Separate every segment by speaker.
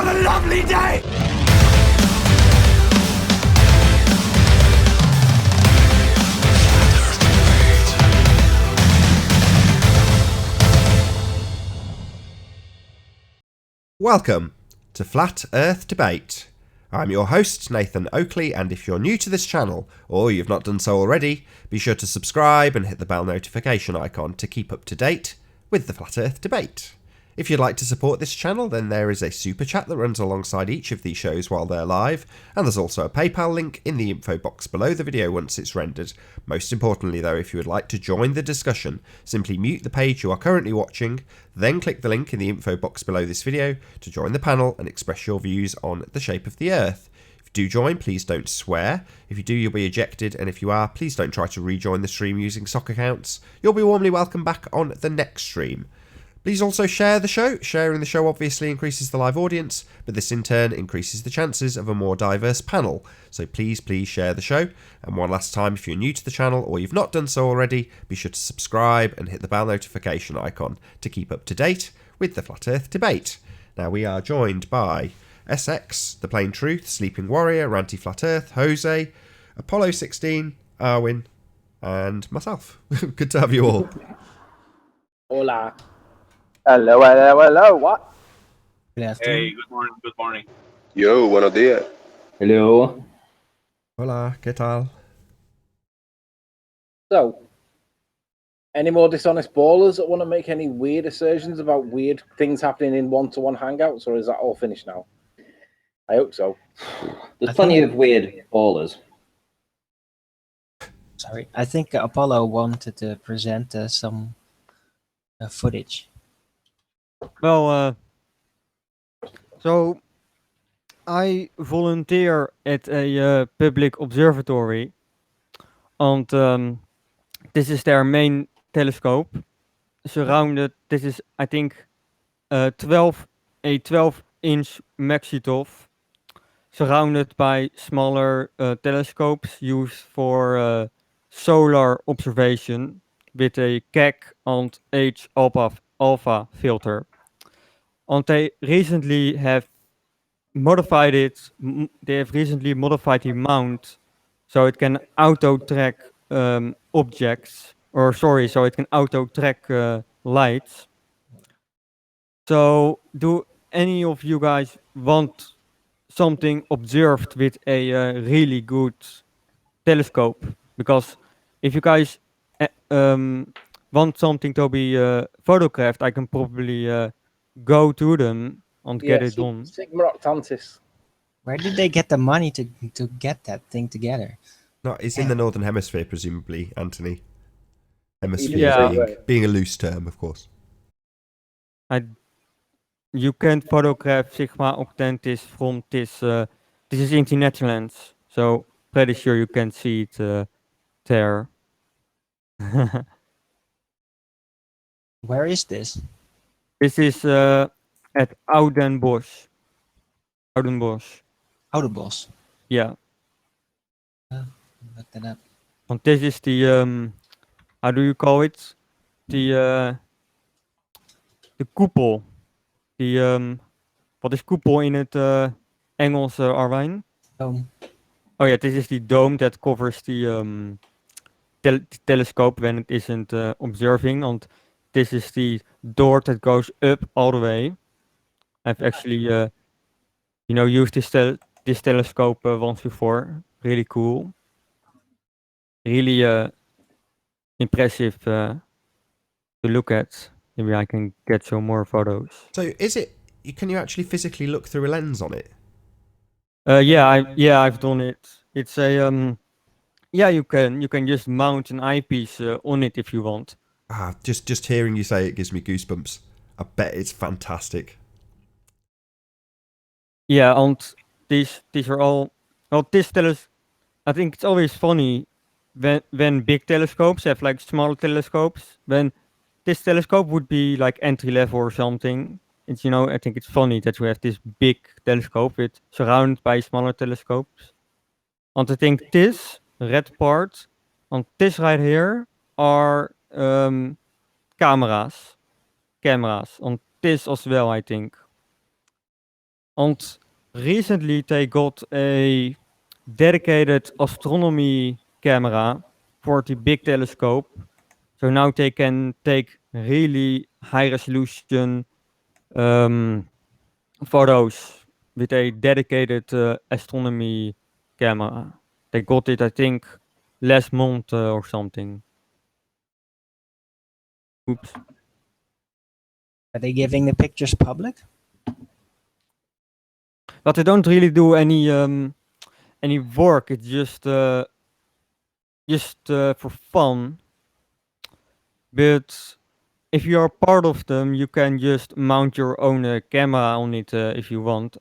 Speaker 1: What a lovely day!
Speaker 2: Welcome to Flat Earth Debate. I'm your host, Nathan Oakley, and if you're new to this channel, or you've not done so already, be sure to subscribe and hit the bell notification icon to keep up to date with the Flat Earth Debate. If you'd like to support this channel, then there is a super chat that runs alongside each of these shows while they're live, and there's also a PayPal link in the info box below the video once it's rendered. Most importantly though, if you would like to join the discussion, simply mute the page you are currently watching, then click the link in the info box below this video to join the panel and express your views on the shape of the Earth. If you do join, please don't swear. If you do, you'll be ejected, and if you are, please don't try to rejoin the stream using sock accounts. You'll be warmly welcomed back on the next stream. Please also share the show. Sharing the show obviously increases the live audience, but this in turn increases the chances of a more diverse panel. So please share the show. And one last time, if you're new to the channel or you've not done so already, be sure to subscribe and hit the bell notification icon to keep up to date with the Flat Earth Debate. Now we are joined by SX, The Plain Truth, Sleeping Warrior, Ranty Flat Earth, Jose, Apollo 16, Arwin, and myself. Good to have you all.
Speaker 3: Hola.
Speaker 4: Hello, what?
Speaker 5: Hey, good morning.
Speaker 4: Yo, buenos días.
Speaker 6: Hello.
Speaker 2: Hola, ¿qué tal?
Speaker 3: So, any more dishonest ballers that want to make any weird assertions about weird things happening in one-to-one hangouts, or is that all finished now? I hope so.
Speaker 6: There's plenty of weird ballers.
Speaker 7: Sorry, I think Apollo wanted to present some footage.
Speaker 8: Well, so I volunteer at a public observatory, and this is their main telescope. Surrounded, this is I think a 12-inch Maxitov, surrounded by smaller telescopes used for solar observation with a KEC and H alpha filter. And they recently have modified it. They have recently modified the mount so it can auto-track objects, so it can auto-track lights. So, do any of you guys want something observed with a really good telescope? Because if you guys want something to be photographed, I can probably go to them and get it done.
Speaker 3: Sigma Octantis.
Speaker 7: Where did they get the money to get that thing together?
Speaker 2: No, it's in the Northern Hemisphere, presumably, Anthony. Hemisphere being a loose term, of course.
Speaker 8: You can photograph Sigma Octantis from this. This is in the Netherlands, so pretty sure you can see it there.
Speaker 7: Where is this?
Speaker 8: This is at Oudenbosch.
Speaker 7: Oudenbosch.
Speaker 8: Yeah.
Speaker 7: Look that up.
Speaker 8: Want this is the how do you call it? The koepel. Wat is koepel in het Engels, Arwijn?
Speaker 7: Dome.
Speaker 8: Oh yeah, this is the dome that covers the telescope when it isn't observing, and this is the door that goes up all the way. I've actually, used this telescope once before. Really cool. Really impressive to look at. Maybe I can get some more photos.
Speaker 2: So, can you actually physically look through a lens on it?
Speaker 8: I've done it. It's a you can just mount an eyepiece on it if you want.
Speaker 2: Just hearing you say it gives me goosebumps. I bet it's fantastic.
Speaker 8: Yeah, and these are all. Well, I think it's always funny when big telescopes have like smaller telescopes. When this telescope would be like entry level or something. It's I think it's funny that we have this big telescope surrounded by smaller telescopes. And I think this red part and this right here are cameras. And this as well, I think. And recently they got a dedicated astronomy camera for the big telescope. So now they can take really high resolution photos with a dedicated astronomy camera. They got it, I think, last month or something. Oops.
Speaker 7: Are they giving the pictures public?
Speaker 8: But they don't really do any work. It's just for fun. But if you are part of them, you can just mount your own camera on it if you want.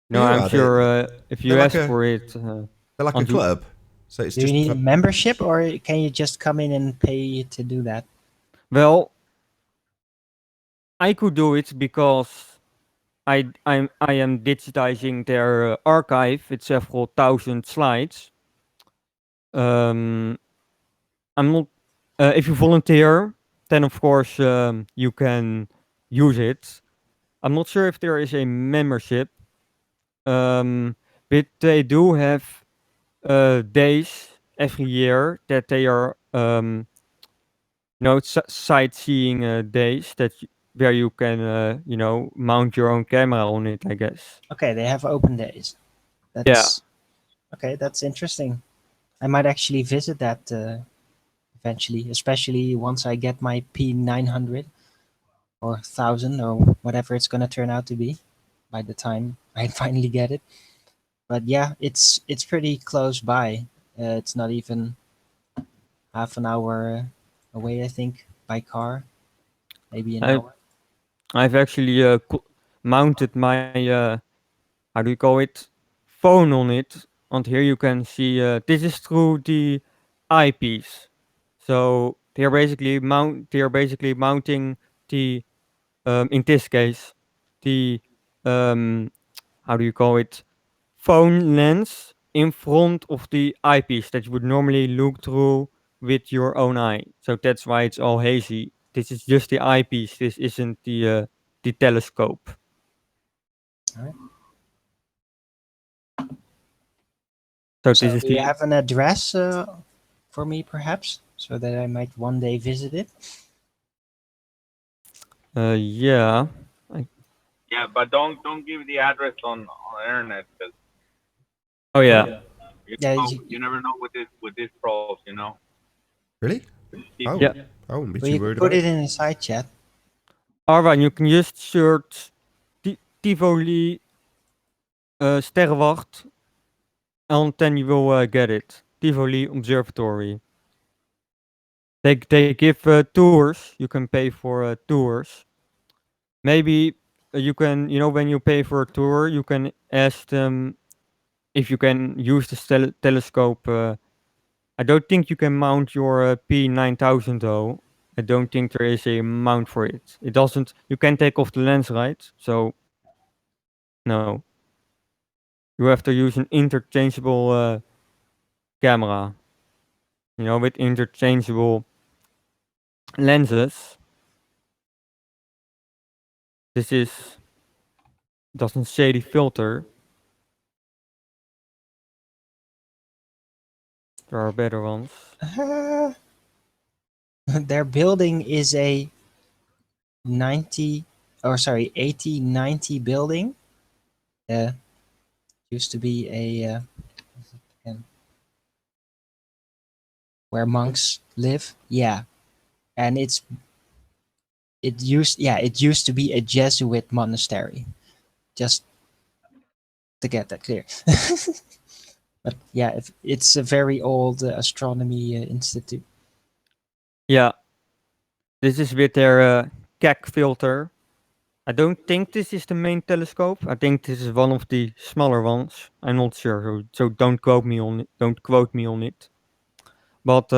Speaker 8: No,
Speaker 2: You
Speaker 8: I'm
Speaker 2: are.
Speaker 8: sure if you
Speaker 2: they're like
Speaker 8: ask
Speaker 2: a-
Speaker 8: for it.
Speaker 2: They're like a
Speaker 8: on the-
Speaker 2: club. So it's
Speaker 7: Do you
Speaker 2: just
Speaker 7: need
Speaker 2: for-
Speaker 7: a membership, or can you just come in and pay to do that?
Speaker 8: Well, I could do it because I am digitizing their archive with several thousand slides. I'm not. If you volunteer, then of course you can use it. I'm not sure if there is a membership, but they do have days every year that they are sightseeing days where you can mount your own camera on it, I guess.
Speaker 7: Okay, they have open days. That's okay. That's interesting. I might actually visit that eventually, especially once I get my P900 or 1000 or whatever it's gonna turn out to be by the time I finally get it. But yeah, it's pretty close by. It's not even half an hour away, I think, by car. Maybe an
Speaker 8: I
Speaker 7: hour.
Speaker 8: I've actually mounted my how do you call it, phone on it, and here you can see this is through the eyepiece. So they are basically mounting the in this case the um, how do you call it, phone lens in front of the eyepiece that you would normally look through with your own eye. So that's why it's all hazy. This is just the eyepiece. This isn't the telescope.
Speaker 7: Alright.
Speaker 8: So
Speaker 7: So
Speaker 8: this is
Speaker 7: do you
Speaker 8: the
Speaker 7: have an address for me, perhaps, so that I might one day visit it?
Speaker 8: yeah.
Speaker 5: Yeah, but don't give the address on internet because
Speaker 8: Oh yeah.
Speaker 7: Yeah,
Speaker 5: you never know with this pros, you know.
Speaker 2: Really? Oh,
Speaker 8: Yeah.
Speaker 2: I wouldn't be
Speaker 7: well,
Speaker 2: too
Speaker 7: you can
Speaker 2: worried
Speaker 7: put
Speaker 2: about
Speaker 7: it in a side chat.
Speaker 8: Alright, you can just search Tivoli Sterrenwacht and then you will get it. Tivoli Observatory. They give tours. You can pay for tours. Maybe you can, when you pay for a tour, you can ask them if you can use the telescope. I don't think you can mount your P9000 though. I don't think there is a mount for it. It doesn't. You can take off the lens, right? So no, you have to use an interchangeable camera. With interchangeable lenses. This is doesn't shady filter. There are better ones.
Speaker 7: Their building is a 8090 building. Used to be a where monks live. Yeah, and it used to be a Jesuit monastery. Just to get that clear. But yeah, it's a very old astronomy institute.
Speaker 8: Yeah, this is with their CAC filter. I don't think this is the main telescope. I think this is one of the smaller ones. I'm not sure, so don't quote me on it. Don't quote me on it. But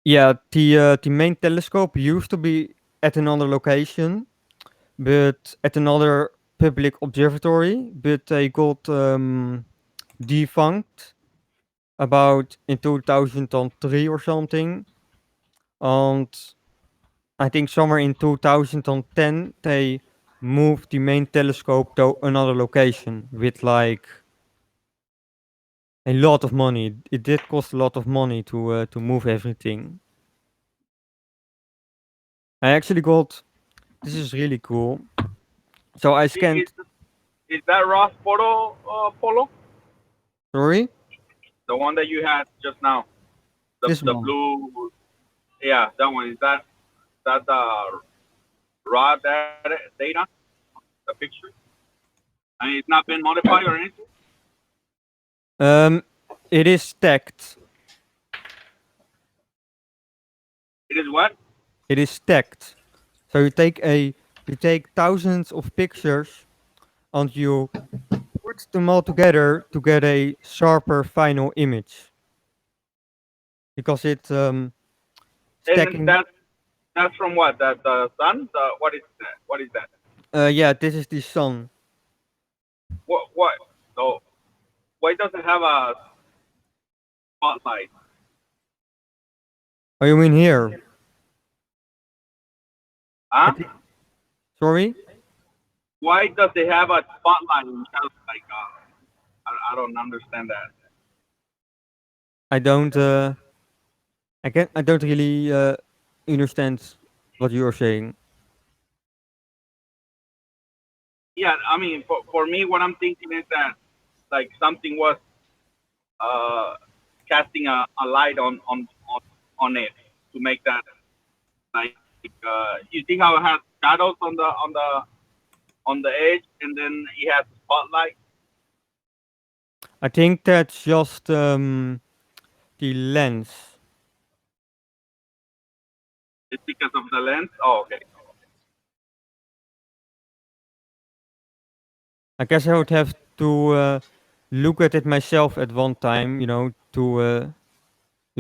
Speaker 8: yeah, the main telescope used to be at another location, but at another public observatory. But they got defunct about in 2003 or something. And I think somewhere in 2010 they moved the main telescope to another location with like a lot of money. It did cost a lot of money to move everything. I actually got. This is really cool. So I scanned.
Speaker 5: Is that Ross photo, Polo?
Speaker 8: Sorry,
Speaker 5: The one that you had just now?
Speaker 8: this
Speaker 5: The
Speaker 8: one.
Speaker 5: blue. Yeah, that one. Is that the raw data? The picture? I mean, it's not been modified or anything?
Speaker 8: It is stacked.
Speaker 5: It is what?
Speaker 8: It is stacked. So you take thousands of pictures and you put them all together to get a sharper final image. Because it's
Speaker 5: And
Speaker 8: stacking.
Speaker 5: that's from what? The sun? What is that? What is that?
Speaker 8: Yeah, this is the sun.
Speaker 5: What? So why does it have a spotlight?
Speaker 8: Oh, you mean here?
Speaker 5: Huh?
Speaker 8: Sorry?
Speaker 5: Why does it have a spotlight instead of like I don't understand that.
Speaker 8: I don't I don't really understand what you are saying.
Speaker 5: Yeah, I mean for me what I'm thinking is that like something was uh casting a light on it to make that like you see how it has shadows on the edge and then it has a spotlight.
Speaker 8: I think that's just the lens.
Speaker 5: It's because of the lens. Oh, okay.
Speaker 8: I guess I would have to look at it myself at one time, to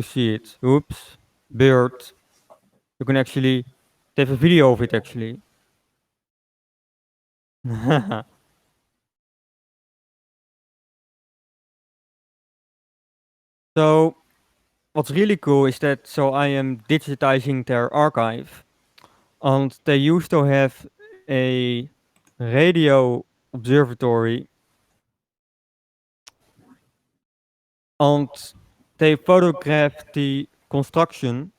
Speaker 8: see it. Oops, bird. You can actually they have a video of it actually. So what's really cool is that I am digitizing their archive, and they used to have a radio observatory, and they photographed the construction.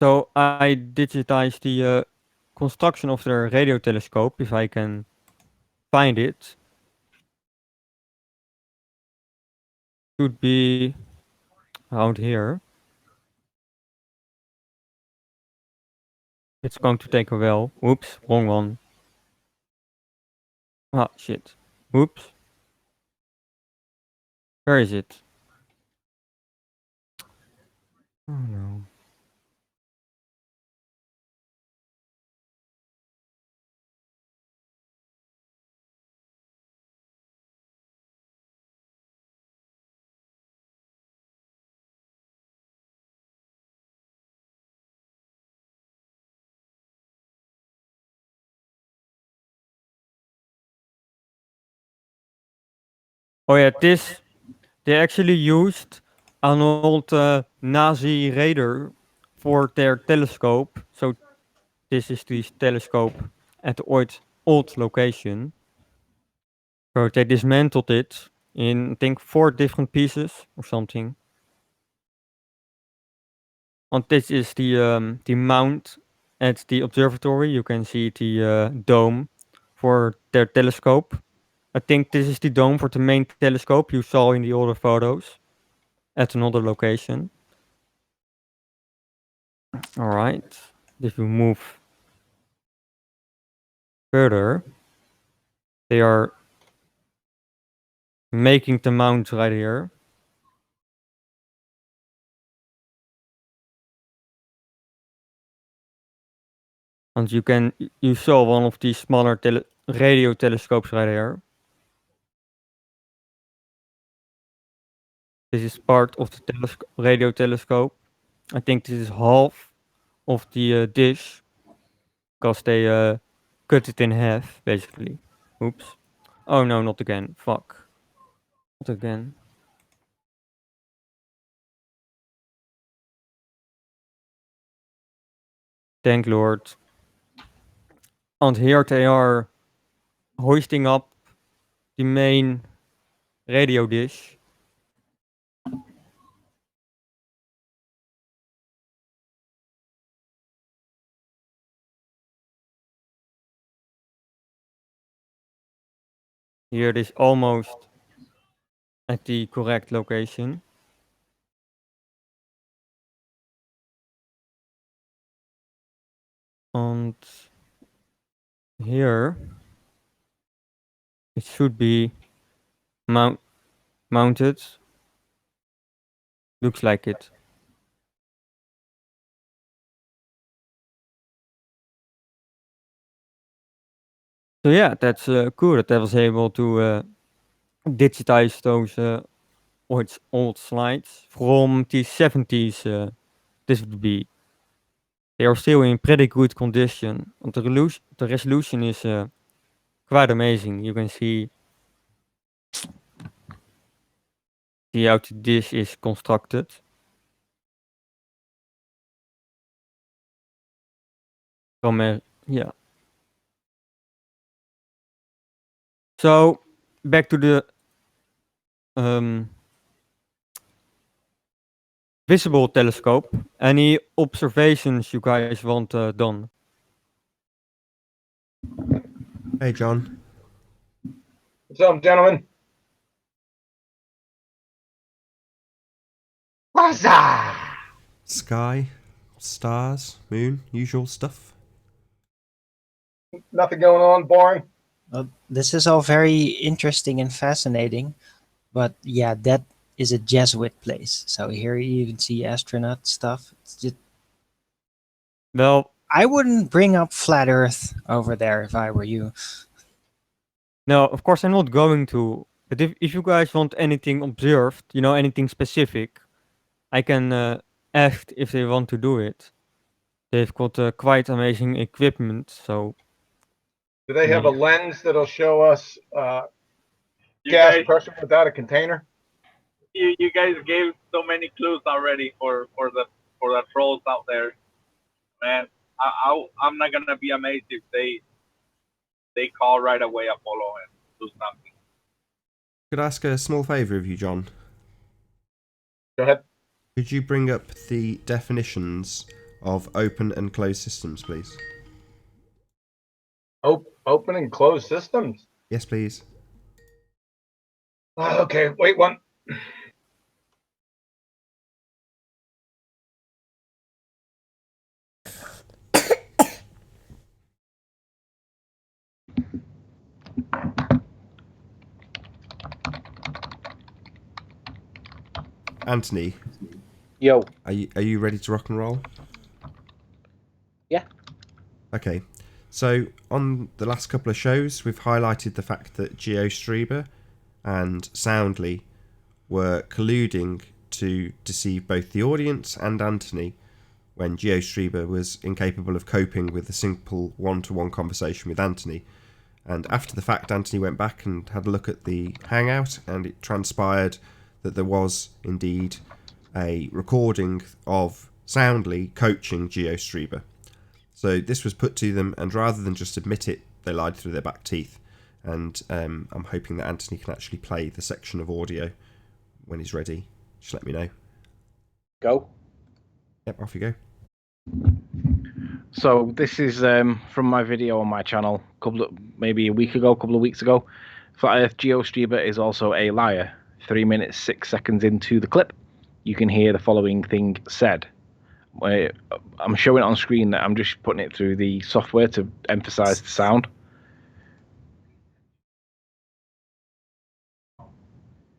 Speaker 8: So I digitized the construction of their radio telescope, if I can find it. Should be around here. It's going to take a while. Oops, wrong one. Ah, shit. Oops. Where is it? Oh no. Oh yeah, they actually used an old Nazi radar for their telescope. So this is the telescope at the old location. So they dismantled it in, I think, 4 different pieces or something. And this is the mount at the observatory. You can see the dome for their telescope. I think this is the dome for the main telescope you saw in the older photos at another location. All right. If we move further, they are making the mount right here. And you saw one of these smaller radio telescopes right here. This is part of the radio telescope. I think this is half of the dish because they cut it in half basically. Oops. Oh no, not again. Fuck. Not again. Thank Lord. And here they are hoisting up the main radio dish. Here it is almost at the correct location. And here it should be mounted. Looks like it. So yeah, that's cool that I was able to digitize those old slides from the 70s. This would be. They are still in pretty good condition. And the resolution is quite amazing. You can see how the dish is constructed. From yeah. So back to the visible telescope. Any observations you guys want done?
Speaker 2: Hey, John.
Speaker 1: What's up, gentlemen? Huzzah!
Speaker 2: Sky, stars, moon, usual stuff.
Speaker 1: Nothing going on, boring.
Speaker 7: Well, this is all very interesting and fascinating, but yeah, that is a Jesuit place. So here you even see astronaut stuff. It's just,
Speaker 8: Well,
Speaker 7: I wouldn't bring up flat Earth over there if I were you.
Speaker 8: no, of course I'm not going to. But if you guys want anything observed, anything specific, I can ask if they want to do it. They've got quite amazing equipment, so.
Speaker 1: Do they have a lens that'll show us gas pressure without a container?
Speaker 5: You guys gave so many clues already for the trolls out there, man. I'm not gonna be amazed if they call right away Apollo and do something.
Speaker 2: Could I ask a small favour of you, John?
Speaker 1: Go ahead.
Speaker 2: Could you bring up the definitions of open and closed systems, please?
Speaker 1: Open and closed systems?
Speaker 2: Yes, please.
Speaker 1: Okay, wait one.
Speaker 2: Anthony.
Speaker 3: Yo.
Speaker 2: Are you ready to rock and roll?
Speaker 3: Yeah.
Speaker 2: Okay. So on the last couple of shows, we've highlighted the fact that GeoStreamer and Soundly were colluding to deceive both the audience and Anthony when GeoStreamer was incapable of coping with a simple one-to-one conversation with Anthony. And after the fact, Anthony went back and had a look at the Hangout, and it transpired that there was indeed a recording of Soundly coaching GeoStreamer. So this was put to them, and rather than just admit it, they lied through their back teeth. And I'm hoping that Anthony can actually play the section of audio when he's ready. Just let me know.
Speaker 3: Go.
Speaker 2: Yep, off you go.
Speaker 3: So this is from my video on my channel, maybe a couple of weeks ago. Flat Earth GeoStreamer is also a liar. 3 minutes 6 seconds into the clip, you can hear the following thing said. I'm showing it on screen. I'm just putting it through the software to emphasize the sound.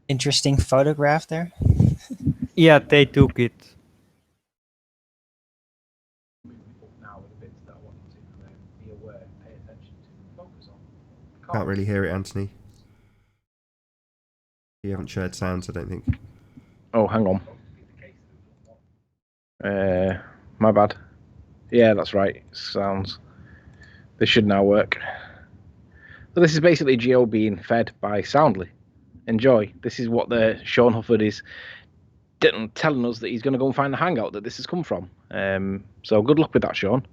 Speaker 7: Interesting photograph there.
Speaker 8: Yeah, they took it.
Speaker 2: Can't really hear it, Anthony. You haven't shared sounds, I don't think.
Speaker 3: Oh, hang on. My bad. Yeah, that's right. Sounds. This should now work. So this is basically Geo being fed by Soundly. Enjoy. This is what the Sean Hufford is telling us that he's going to go and find the hangout that this has come from. So good luck with that, Sean.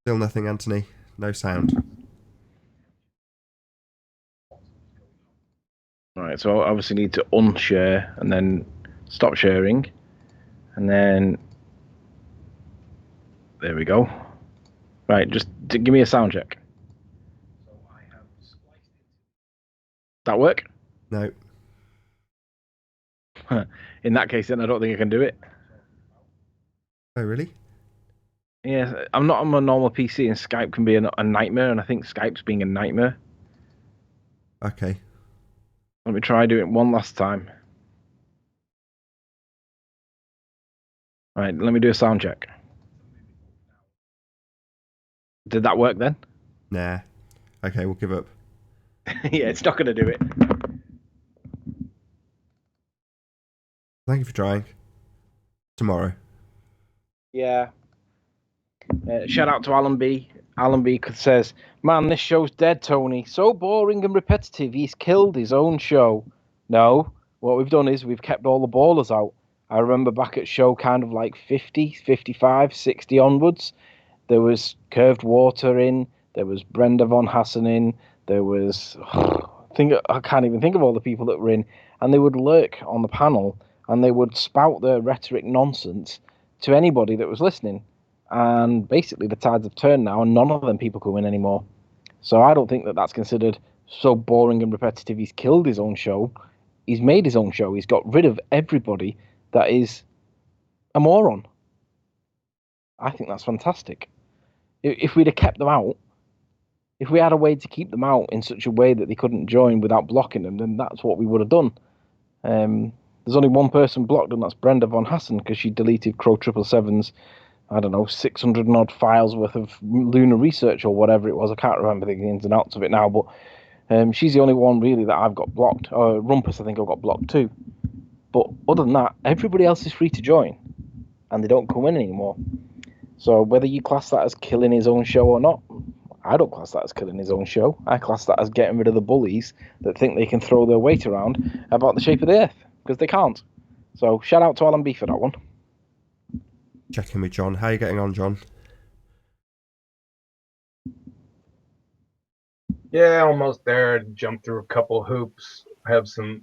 Speaker 2: Still nothing, Anthony. No sound.
Speaker 3: Right, so I obviously need to unshare and then stop sharing. And then there we go. Right, just give me a sound check. That work?
Speaker 2: No.
Speaker 3: In that case, then I don't think I can do it.
Speaker 2: Oh, really?
Speaker 3: Yeah, I'm not on my normal PC, and Skype can be a nightmare, and I think Skype's being a nightmare.
Speaker 2: Okay.
Speaker 3: Let me try doing it one last time. Right, let me do a sound check. Did that work then?
Speaker 2: Nah. Okay, we'll give up.
Speaker 3: Yeah, it's not going to do it.
Speaker 2: Thank you for trying. Tomorrow.
Speaker 3: Yeah. Shout out to Alan B. Alan B says, "Man, this show's dead, Tony. So boring and repetitive. He's killed his own show." No, what we've done is we've kept all the ballers out. I remember back at show kind of like 50, 55, 60 onwards. There was Curved Water in. There was Brenda von Hassen in. There was I can't even think of all the people that were in, and they would lurk on the panel and they would spout their rhetoric nonsense to anybody that was listening. And basically, the tides have turned now, and none of them people can win anymore. So I don't think that that's considered so boring and repetitive. He's killed his own show. He's made his own show. He's got rid of everybody that is a moron. I think that's fantastic. If we'd have kept them out, if we had a way to keep them out in such a way that they couldn't join without blocking them, then that's what we would have done. There's only one person blocked, and that's Brenda von Hassen, because she deleted Crow 777's, I don't know, 600 and odd files worth of lunar research or whatever it was. I can't remember the ins and outs of it now, but she's the only one really that I've got blocked. Rumpus, I think I've got blocked too. But other than that, everybody else is free to join, and they don't come in anymore. So whether you class that as killing his own show or not, I don't class that as killing his own show. I class that as getting rid of the bullies that think they can throw their weight around about the shape of the earth, because they can't. So shout out to Alan B for that one.
Speaker 2: Check in with John. How are you getting on, John?
Speaker 1: Yeah, almost there. Jumped through a couple hoops. Have some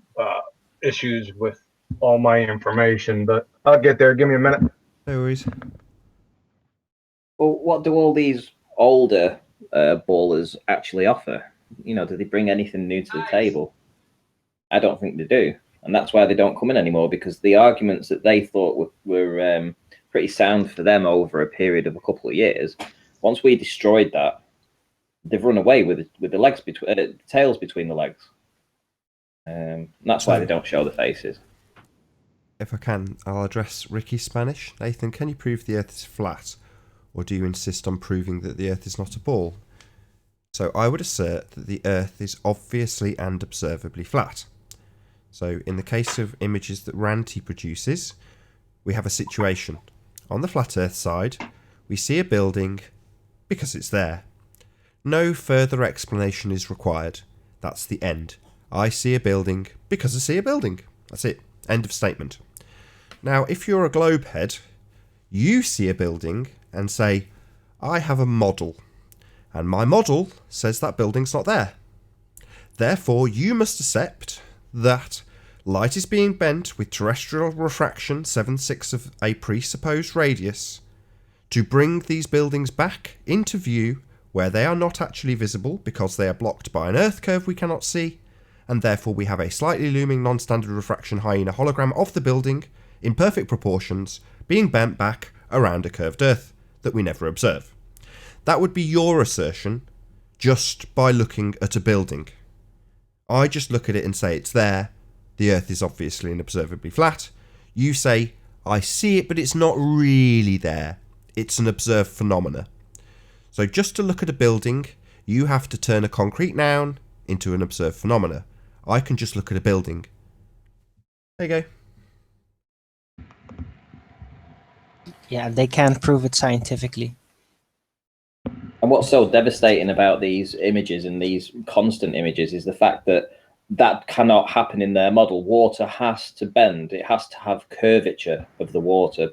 Speaker 1: issues with all my information, but I'll get there. Give me a minute.
Speaker 2: No worries.
Speaker 6: Well, what do all these older ballers actually offer? You know, do they bring anything new to the table? I don't think they do. And that's why they don't come in anymore, because the arguments that they thought were pretty sound for them over a period of a couple of years, once we destroyed that, they've run away with the legs between tails between the legs. That's why they don't show the faces.
Speaker 2: If I can, I'll address Ricky's Spanish. Nathan, can you prove the Earth is flat, or do you insist on proving that the Earth is not a ball? So I would assert that the Earth is obviously and observably flat. So in the case of images that Ranty produces, we have a situation. On the flat Earth side, we see a building because it's there. No further explanation is required. That's the end. I see a building because I see a building. That's it. End of statement. Now, if you're a globe head, you see a building and say, I have a model, and my model says that building's not there. Therefore, you must accept that light is being bent with terrestrial refraction 7/6 of a presupposed radius to bring these buildings back into view where they are not actually visible because they are blocked by an Earth curve we cannot see, and therefore we have a slightly looming non-standard refraction hyena hologram of the building in perfect proportions being bent back around a curved Earth that we never observe. That would be your assertion just by looking at a building. I just look at it and say it's there. The Earth is obviously and observably flat. You say, I see it, but it's not really there. It's an observed phenomena. So just to look at a building, you have to turn a concrete noun into an observed phenomena. I can just look at a building. There you go.
Speaker 7: Yeah, they can't prove it scientifically.
Speaker 6: And what's so devastating about these images and these constant images is the fact that that cannot happen in their model. Water has to bend. It has to have curvature of the water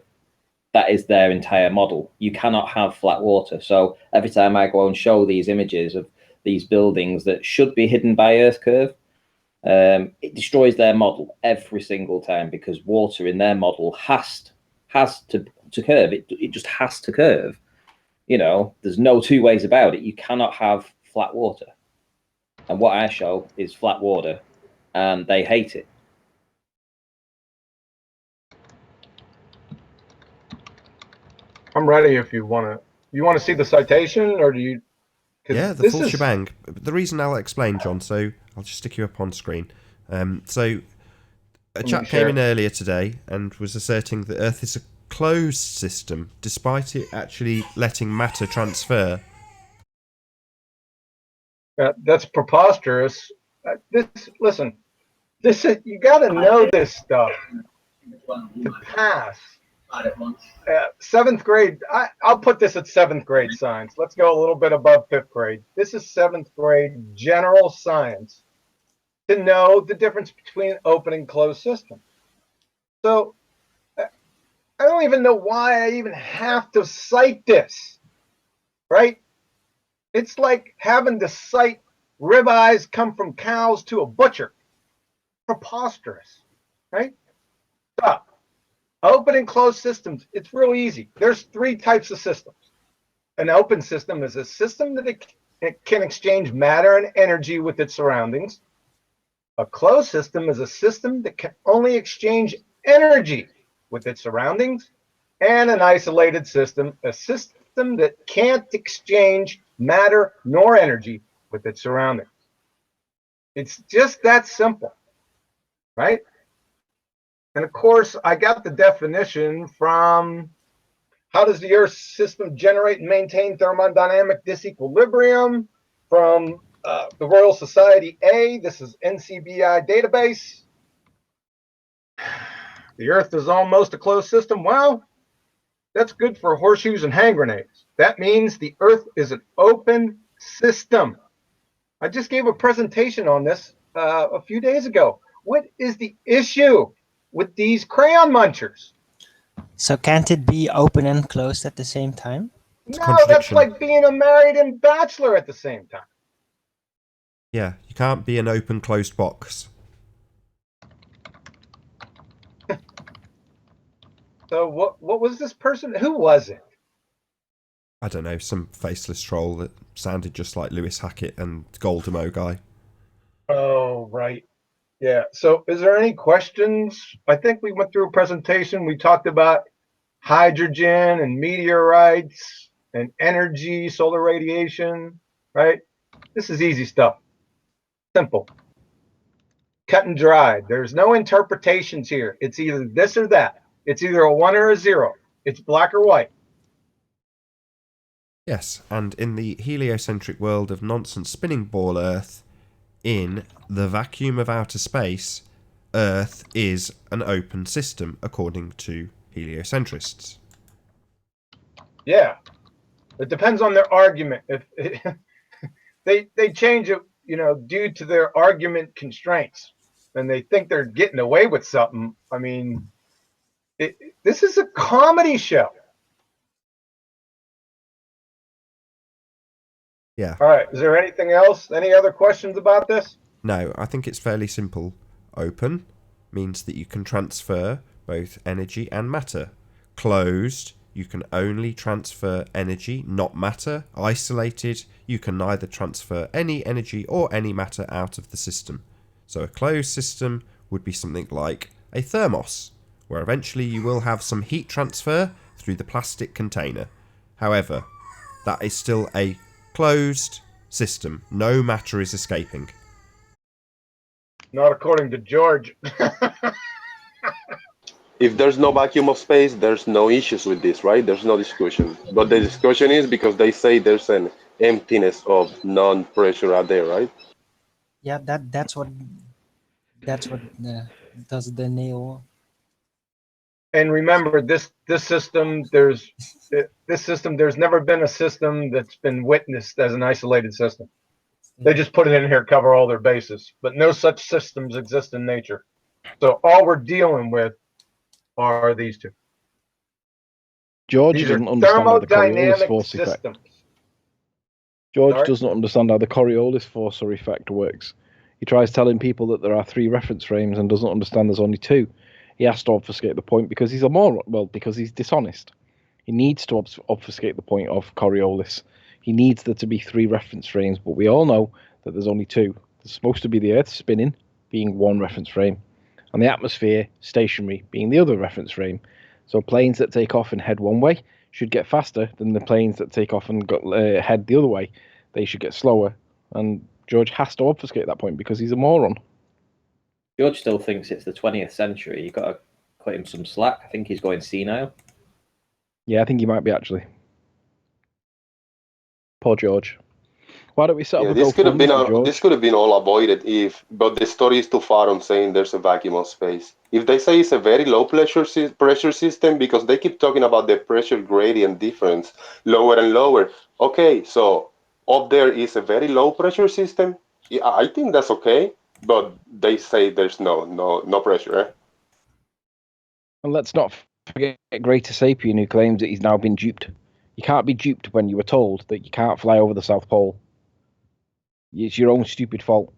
Speaker 6: That is their entire model. You cannot have flat water. So every time I go and show these images of these buildings that should be hidden by earth curve, it destroys their model every single time, because water in their model has to curve. It just has to curve. You know, there's no two ways about it. You cannot have flat water. And what I show is flat water, and they hate it.
Speaker 1: I'm ready if you want to. You want to see the citation, or do you?
Speaker 2: Yeah, the full shebang. The reason I'll explain, John, so I'll just stick you up on screen. So a chap came in earlier today and was asserting that Earth is a closed system, despite it actually letting matter transfer.
Speaker 1: That's preposterous. Listen. This is, you got to know this stuff to pass. Seventh grade. I'll put this at seventh grade science. Let's go a little bit above fifth grade. This is seventh grade general science to know the difference between open and closed systems. So I don't even know why I even have to cite this, right? It's like having to cite ribeyes come from cows to a butcher. Preposterous, right? Stop. Open and closed systems, it's real easy. There's three types of systems. An open system is a system that it can exchange matter and energy with its surroundings. A closed system is a system that can only exchange energy with its surroundings. And an isolated system, a system that can't exchange matter nor energy with its surroundings. It's just that simple, right? And of course, I got the definition from how does the Earth system generate and maintain thermodynamic disequilibrium from the Royal Society A. This is NCBI database. The Earth is almost a closed system. Well, that's good for horseshoes and hand grenades. That means the Earth is an open system. I just gave a presentation on this a few days ago. What is the issue with these crayon munchers?
Speaker 7: So can't it be open and closed at the same time?
Speaker 1: No, that's like being a married and bachelor at the same time.
Speaker 2: Yeah, you can't be an open closed box.
Speaker 1: So what was this person? Who was it?
Speaker 2: I don't know, some faceless troll that sounded just like Lewis Hackett and Goldemo guy.
Speaker 1: Oh, right. Yeah. So is there any questions? I think we went through a presentation. We talked about hydrogen and meteorites and energy, solar radiation, right? This is easy stuff. Simple. Cut and dried. There's no interpretations here. It's either this or that. It's either a 1 or a 0. It's black or white.
Speaker 2: Yes, and in the heliocentric world of nonsense spinning ball Earth, in the vacuum of outer space, Earth is an open system, according to heliocentrists.
Speaker 1: Yeah. It depends on their argument. If they change it, due to their argument constraints, and they think they're getting away with something. I mean, this is a comedy show.
Speaker 2: Yeah.
Speaker 1: All right. Is there anything else? Any other questions about this?
Speaker 2: No, I think it's fairly simple. Open means that you can transfer both energy and matter. Closed, you can only transfer energy, not matter. Isolated, you can neither transfer any energy or any matter out of the system. So a closed system would be something like a thermos, where eventually you will have some heat transfer through the plastic container. However, that is still a closed system. No matter is escaping.
Speaker 1: Not according to George.
Speaker 4: If there's no vacuum of space, there's no issues with this, right? There's no discussion. But the discussion is because they say there's an emptiness of non-pressure out there, right?
Speaker 7: Yeah, that's what does the nail.
Speaker 1: And remember, this system, there's never been a system that's been witnessed as an isolated system. They just put it in here to cover all their bases, but no such systems exist in nature. So all we're dealing with are these two.
Speaker 3: George
Speaker 1: These are
Speaker 3: doesn't understand how the Coriolis
Speaker 1: thermodynamic
Speaker 3: force effect.
Speaker 1: systems.
Speaker 3: George
Speaker 1: Sorry?
Speaker 3: does not understand how the Coriolis force or effect works. He tries telling people that there are 3 reference frames and doesn't understand there's only 2. He has to obfuscate the point because he's a moron. Well, because he's dishonest. He needs to obfuscate the point of Coriolis. He needs there to be 3 reference frames, but we all know that there's only 2. There's supposed to be the Earth spinning, being 1 reference frame, and the atmosphere stationary, being the other reference frame. So planes that take off and head one way should get faster than the planes that take off and head the other way. They should get slower, and George has to obfuscate that point because he's a moron.
Speaker 6: George still thinks it's the 20th century. You've got to cut him some slack. I think he's going senile.
Speaker 3: Yeah, I think he might be actually. Poor George. Why don't we set up a
Speaker 4: this could have
Speaker 3: GoFundMe
Speaker 4: been
Speaker 3: for George?
Speaker 4: this could have been all avoided but the story is too far on saying there's a vacuum of space. If they say it's a very low pressure system because they keep talking about the pressure gradient difference, lower and lower. Okay, so up there is a very low pressure system. Yeah, I think that's okay, but they say there's no pressure. Eh?
Speaker 3: And let's not forget Greater Sapien, who claims that he's now been duped. You can't be duped when you were told that you can't fly over the South Pole. It's your own stupid fault.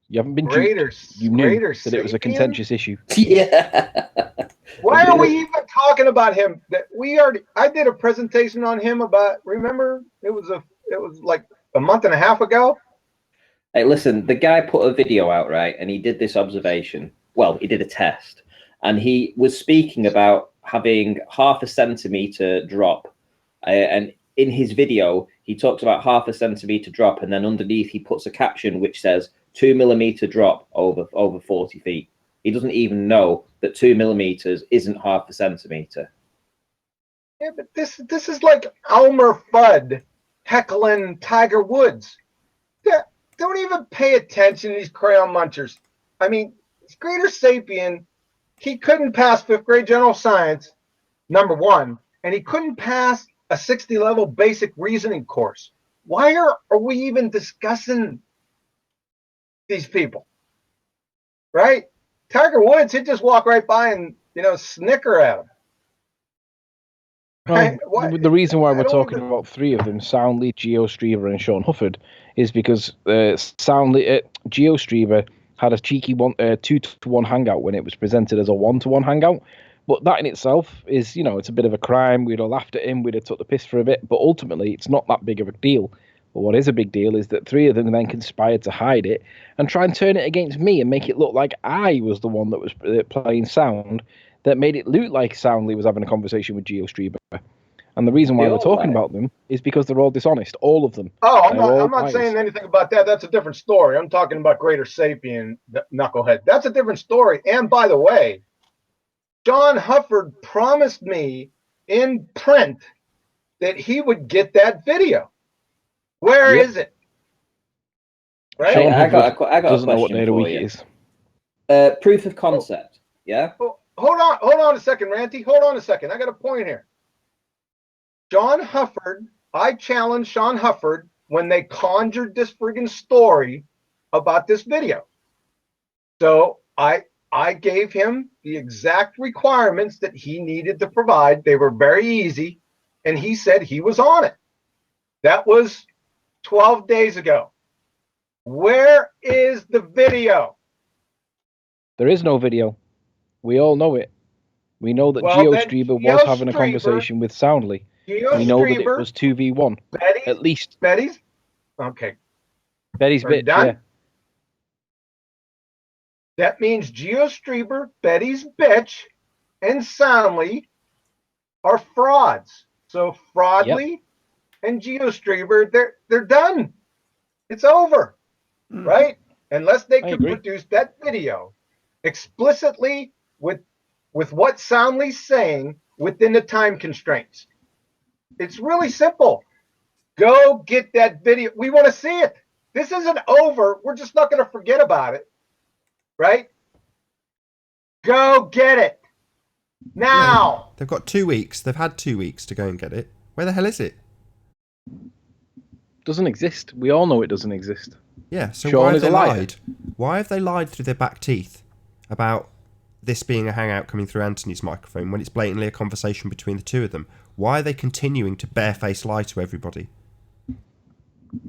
Speaker 3: You haven't been duped. You knew that it was a contentious issue.
Speaker 6: Yeah.
Speaker 1: Why are we even talking about him? I did a presentation on him about, remember? It was like a month and a half ago.
Speaker 6: Hey, listen, the guy put a video out, right? And he did this observation. Well, he did a test. And he was speaking about having 0.5 centimeter drop. And in his video, he talks about 0.5 centimeter drop. And then underneath, he puts a caption which says 2 millimeter drop over 40 feet. He doesn't even know that 2 millimeters isn't 0.5 centimeter.
Speaker 1: Yeah, but this is like Elmer Fudd heckling Tiger Woods. Don't even pay attention to these crayon munchers. I mean, Greater Sapien, he couldn't pass 5th grade general science, number 1, and he couldn't pass a 60 level basic reasoning course. Why are we even discussing these people? Right? Tiger Woods, he'd just walk right by and, snicker at him.
Speaker 3: Well, the reason why we're talking about 3 of them, Soundly, GeoStreamer, and Sean Hufford, is because GeoStreamer had a cheeky 2-to-1 hangout when it was presented as a 1-to-1 hangout. But that in itself is, it's a bit of a crime. We'd have laughed at him, we'd have took the piss for a bit, but ultimately it's not that big of a deal. But what is a big deal is that 3 of them then conspired to hide it and try and turn it against me and make it look like I was the one that was playing sound, that made it look like Soundly was having a conversation with GeoStreamer. And the reason why we're talking about them is because they're all dishonest, all of them.
Speaker 1: Oh, I'm not saying anything about that. That's a different story. I'm talking about Greater Sapien, knucklehead. That's a different story. And by the way, John Hufford promised me in print that he would get that video. Where is it?
Speaker 6: Right? Sean I got a question for you. Proof of concept. Yeah.
Speaker 1: Oh, hold on a second, Ranty. Hold on a second. I got a point here. John Hufford, I challenged Sean Hufford when they conjured this friggin' story about this video. So I gave him the exact requirements that he needed to provide. They were very easy, and he said he was on it. That was 12 days ago. Where is the video?
Speaker 3: There is no video. We all know it. We know that GeoStreamer was having a conversation with Soundly. We know that it was 2v1. At least.
Speaker 1: Betty's? Okay.
Speaker 3: Betty's bitch,
Speaker 1: done?
Speaker 3: yeah.
Speaker 1: That means GeoStreamer, Betty's bitch, and Soundly are frauds. So Fraudly and GeoStreamer, they're done. It's over. Right? Unless they can produce that video explicitly with what Soundly's saying within the time constraints. It's really simple. Go get that video. We want to see it. This isn't over. We're just not going to forget about it. Right? Go get it. Now.
Speaker 2: They've got 2 weeks. They've had 2 weeks to go and get it. Where the hell is it?
Speaker 3: Doesn't exist. We all know it doesn't exist.
Speaker 2: Yeah, so why have they lied? Why have they lied through their back teeth about this being a hangout coming through Anthony's microphone when it's blatantly a conversation between the two of them? Why are they continuing to barefaced lie to everybody?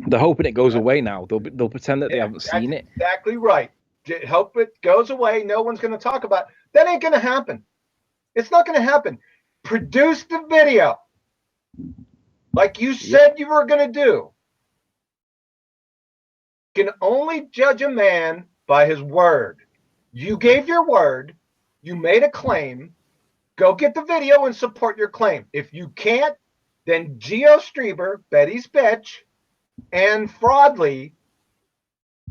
Speaker 3: They're hoping it goes away now. They'll pretend that they haven't seen it.
Speaker 1: Exactly right. Hope it goes away. No one's going to talk about it. That ain't going to happen. It's not going to happen. Produce the video like you said you were going to do. You can only judge a man by his word. You gave your word. You made a claim. Go get the video and support your claim. If you can't, then Geo Streber, Betty's bitch, and Fraudly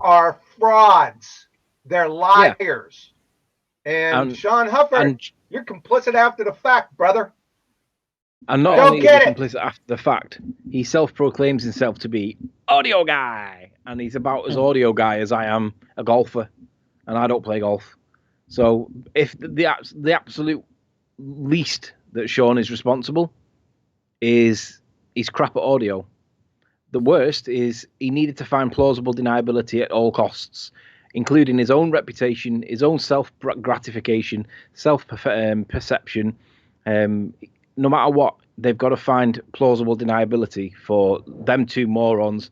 Speaker 1: are frauds. They're liars. And Sean Huffer, you're complicit after the fact, brother.
Speaker 3: And not only is he complicit after the fact, he self-proclaims himself to be audio guy, and he's about as audio guy as I am a golfer, and I don't play golf. So if the absolute least that Sean is responsible is he's crap at audio, the worst is he needed to find plausible deniability at all costs, including his own reputation, his own self-gratification, self-perception. No matter what, they've got to find plausible deniability for them two morons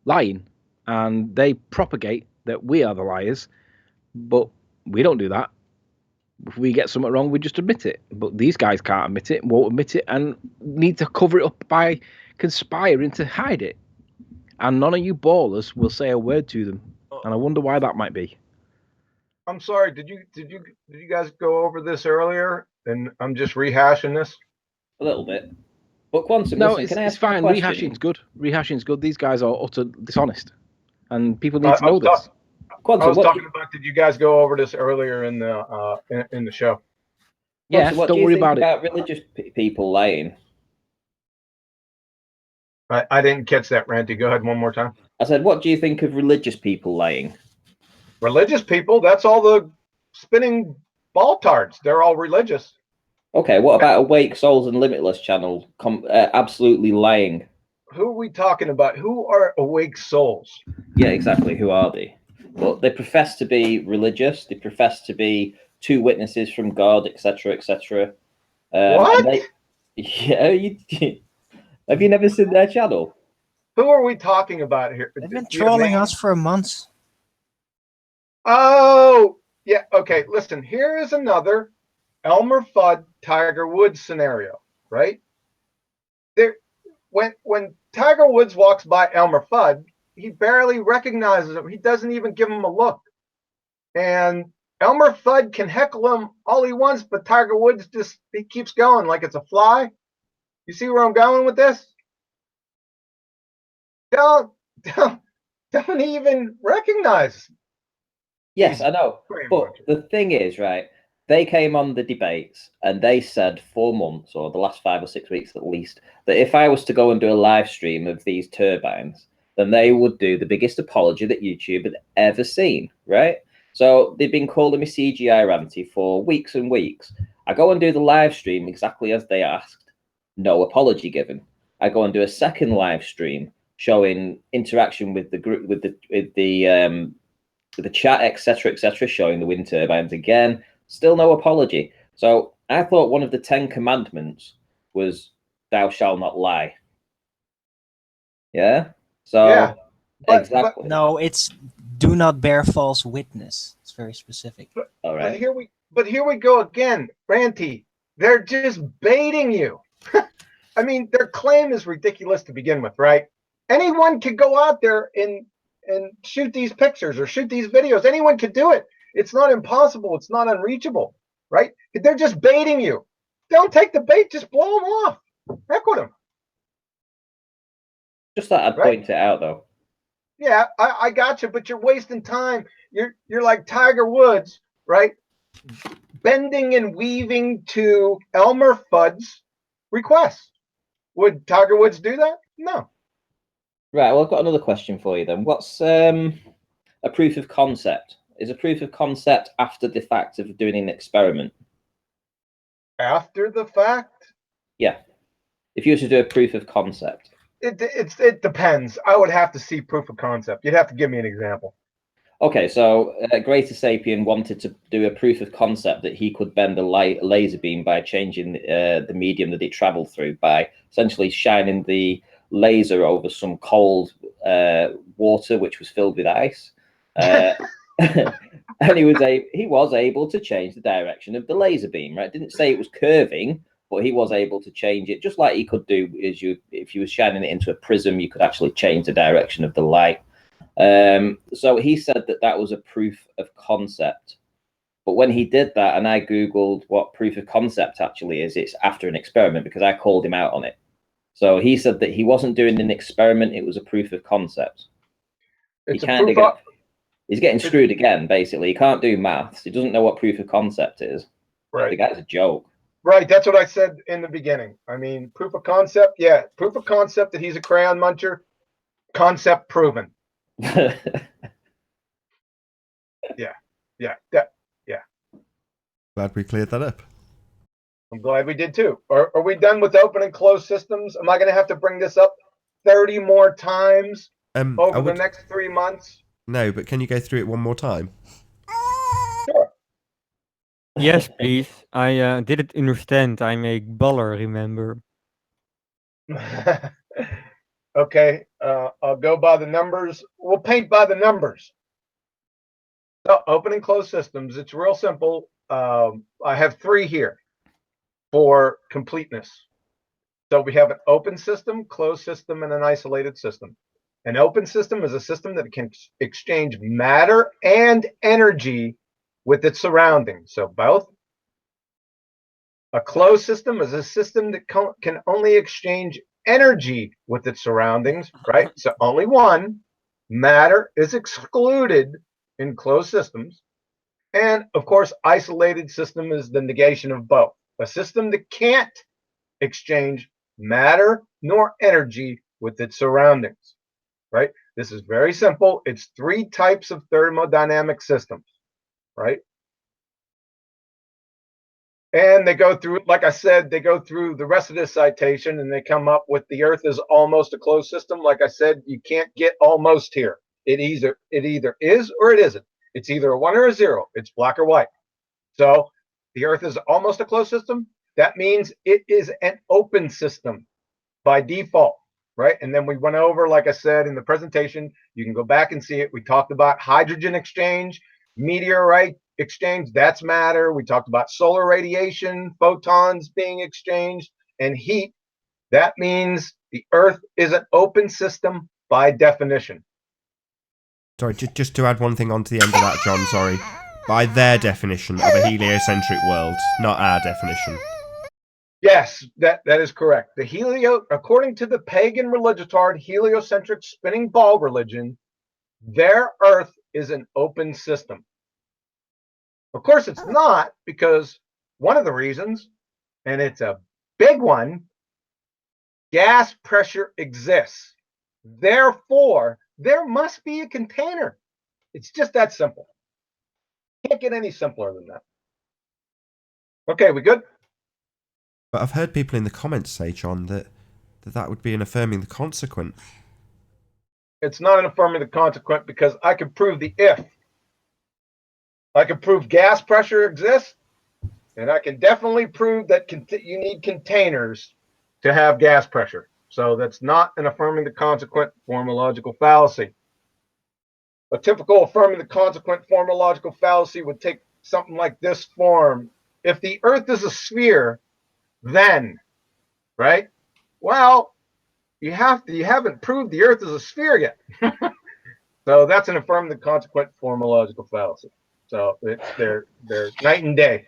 Speaker 3: lying. And they propagate that we are the liars, but we don't do that. If we get something wrong, we just admit it. But these guys can't admit it, won't admit it, and need to cover it up by conspiring to hide it. And none of you ballers will say a word to them. And I wonder why that might be.
Speaker 1: I'm sorry, did you guys go over this earlier? And I'm just rehashing this?
Speaker 6: A little bit. But Quantum,
Speaker 3: no,
Speaker 6: listen,
Speaker 3: it's fine. Rehashing's good. Rehashing's good. These guys are utter dishonest. And people need to know this.
Speaker 6: Quantum,
Speaker 1: I was talking about, did you guys go over this earlier in the show?
Speaker 3: Yeah,
Speaker 6: Quantum, what
Speaker 3: don't
Speaker 6: do you
Speaker 3: worry
Speaker 6: think
Speaker 3: about
Speaker 6: it. Religious people lying?
Speaker 1: I didn't catch that, Ranty. Go ahead one more time.
Speaker 6: I said, what do you think of religious people lying?
Speaker 1: Religious people? That's all the spinning ball tarts. They're all religious.
Speaker 6: Okay, what about Awake Souls and Limitless channel absolutely lying?
Speaker 1: Who are we talking about? Who are Awake Souls?
Speaker 6: Yeah, exactly. Who are they? Well, they profess to be religious. They profess to be two witnesses from God, etc., etc.
Speaker 1: What?
Speaker 6: Have you never seen their channel?
Speaker 1: Who are we talking about here?
Speaker 7: They've been trolling us for months.
Speaker 1: Oh, yeah. Okay, listen. Here is another Elmer Fudd, Tiger Woods scenario, right? There, when Tiger Woods walks by Elmer Fudd, he barely recognizes him. He doesn't even give him a look. And Elmer Fudd can heckle him all he wants, but Tiger Woods he keeps going like it's a fly. You see where I'm going with this? Don't even recognize.
Speaker 6: Yes, I know. But the thing is, right, they came on the debates and they said 4 months, or the last 5 or 6 weeks at least, that if I was to go and do a live stream of these turbines, then they would do the biggest apology that YouTube had ever seen, right? So they've been calling me CGI Ranty for weeks and weeks. I go and do the live stream exactly as they asked. No apology given. I go and do a second live stream showing interaction with the group, with the chat, etc., showing the wind turbines again. Still no apology. So I thought one of the 10 commandments was "Thou shalt not lie." Yeah. So
Speaker 1: yeah,
Speaker 6: exactly.
Speaker 7: But no, it's "do not bear false witness." It's very specific.
Speaker 6: All right.
Speaker 1: But here we go again, Ranty. They're just baiting you. I mean, their claim is ridiculous to begin with, right? Anyone could go out there and shoot these pictures or shoot these videos. Anyone could do it. It's not impossible. It's not unreachable, right? They're just baiting you. Don't take the bait. Just blow them off. Heck with them.
Speaker 6: Just thought I'd point it out, though.
Speaker 1: Yeah, I got you, but you're wasting time. You're like Tiger Woods, right? Bending and weaving to Elmer Fudd's request. Would Tiger Woods do that? No.
Speaker 6: Right. Well, I've got another question for you then. What's a proof of concept? Is a proof of concept after the fact of doing an experiment?
Speaker 1: After the fact?
Speaker 6: Yeah. If you were to do a proof of concept.
Speaker 1: It depends. I would have to see proof of concept. You'd have to give me an example.
Speaker 6: Okay, so Greater Sapien wanted to do a proof of concept that he could bend a laser beam by changing the medium that it traveled through, by essentially shining the laser over some cold water which was filled with ice. And he was able to change the direction of the laser beam, right? Didn't say it was curving, but he was able to change it, just like he could do if you was shining it into a prism, you could actually change the direction of the light. So he said that was a proof of concept. But when he did that, and I Googled what proof of concept actually is, it's after an experiment, because I called him out on it. So he said that he wasn't doing an experiment, it was a proof of concept.
Speaker 1: It's a proof of...
Speaker 6: He's getting screwed again, basically. He can't do maths. He doesn't know what proof of concept is.
Speaker 1: Right.
Speaker 6: The guy's a joke.
Speaker 1: Right, that's what I said in the beginning. I mean, proof of concept, yeah. Proof of concept that he's a crayon muncher, concept proven. Yeah.
Speaker 2: Glad we cleared that up.
Speaker 1: I'm glad we did too. Are we done with open and closed systems? Am I going to have to bring this up 30 more times over the next 3 months?
Speaker 2: No, but can you go through it one more time?
Speaker 1: Sure.
Speaker 8: Yes, please. I didn't understand. I'm a baller, remember?
Speaker 1: Okay, I'll go by the numbers. We'll paint by the numbers. So, open and closed systems, it's real simple. I have 3 here for completeness. So we have an open system, closed system, and an isolated system. An open system is a system that can exchange matter and energy with its surroundings. So both. A closed system is a system that can only exchange energy with its surroundings, right? So only one. Matter is excluded in closed systems. And of course, isolated system is the negation of both. A system that can't exchange matter nor energy with its surroundings, right? This is very simple. It's 3 types of thermodynamic systems, right? And they go through, like I said, they go through the rest of this citation and they come up with the Earth is almost a closed system. Like I said, you can't get almost here. It either is or it isn't. It's either a 1 or a 0. It's black or white. So the Earth is almost a closed system. That means it is an open system by default, right? And then we went over, like I said in the presentation, you can go back and see it. We talked about hydrogen exchange, meteorite exchange, that's matter. We talked about solar radiation, photons being exchanged, and heat. That means the Earth is an open system by definition.
Speaker 2: Sorry, just to add one thing onto the end of that, John, sorry. By their definition of a heliocentric world, not our definition.
Speaker 1: Yes, that is correct. According to the pagan religitard heliocentric spinning ball religion, their Earth is an open system. Of course, it's not, because one of the reasons, and it's a big one, gas pressure exists. Therefore, there must be a container. It's just that simple. Can't get any simpler than that. Okay, we good?
Speaker 2: But I've heard people in the comments say, John, that would be an affirming the consequent.
Speaker 1: It's not an affirming the consequent, because I could prove the if. I can prove gas pressure exists, and I can definitely prove that you need containers to have gas pressure. So that's not an affirming the consequent formological fallacy. A typical affirming the consequent formological fallacy would take something like this form. If the Earth is a sphere, then, right? Well, you haven't proved the Earth is a sphere yet. So that's an affirming the consequent formological fallacy. So they're night and day.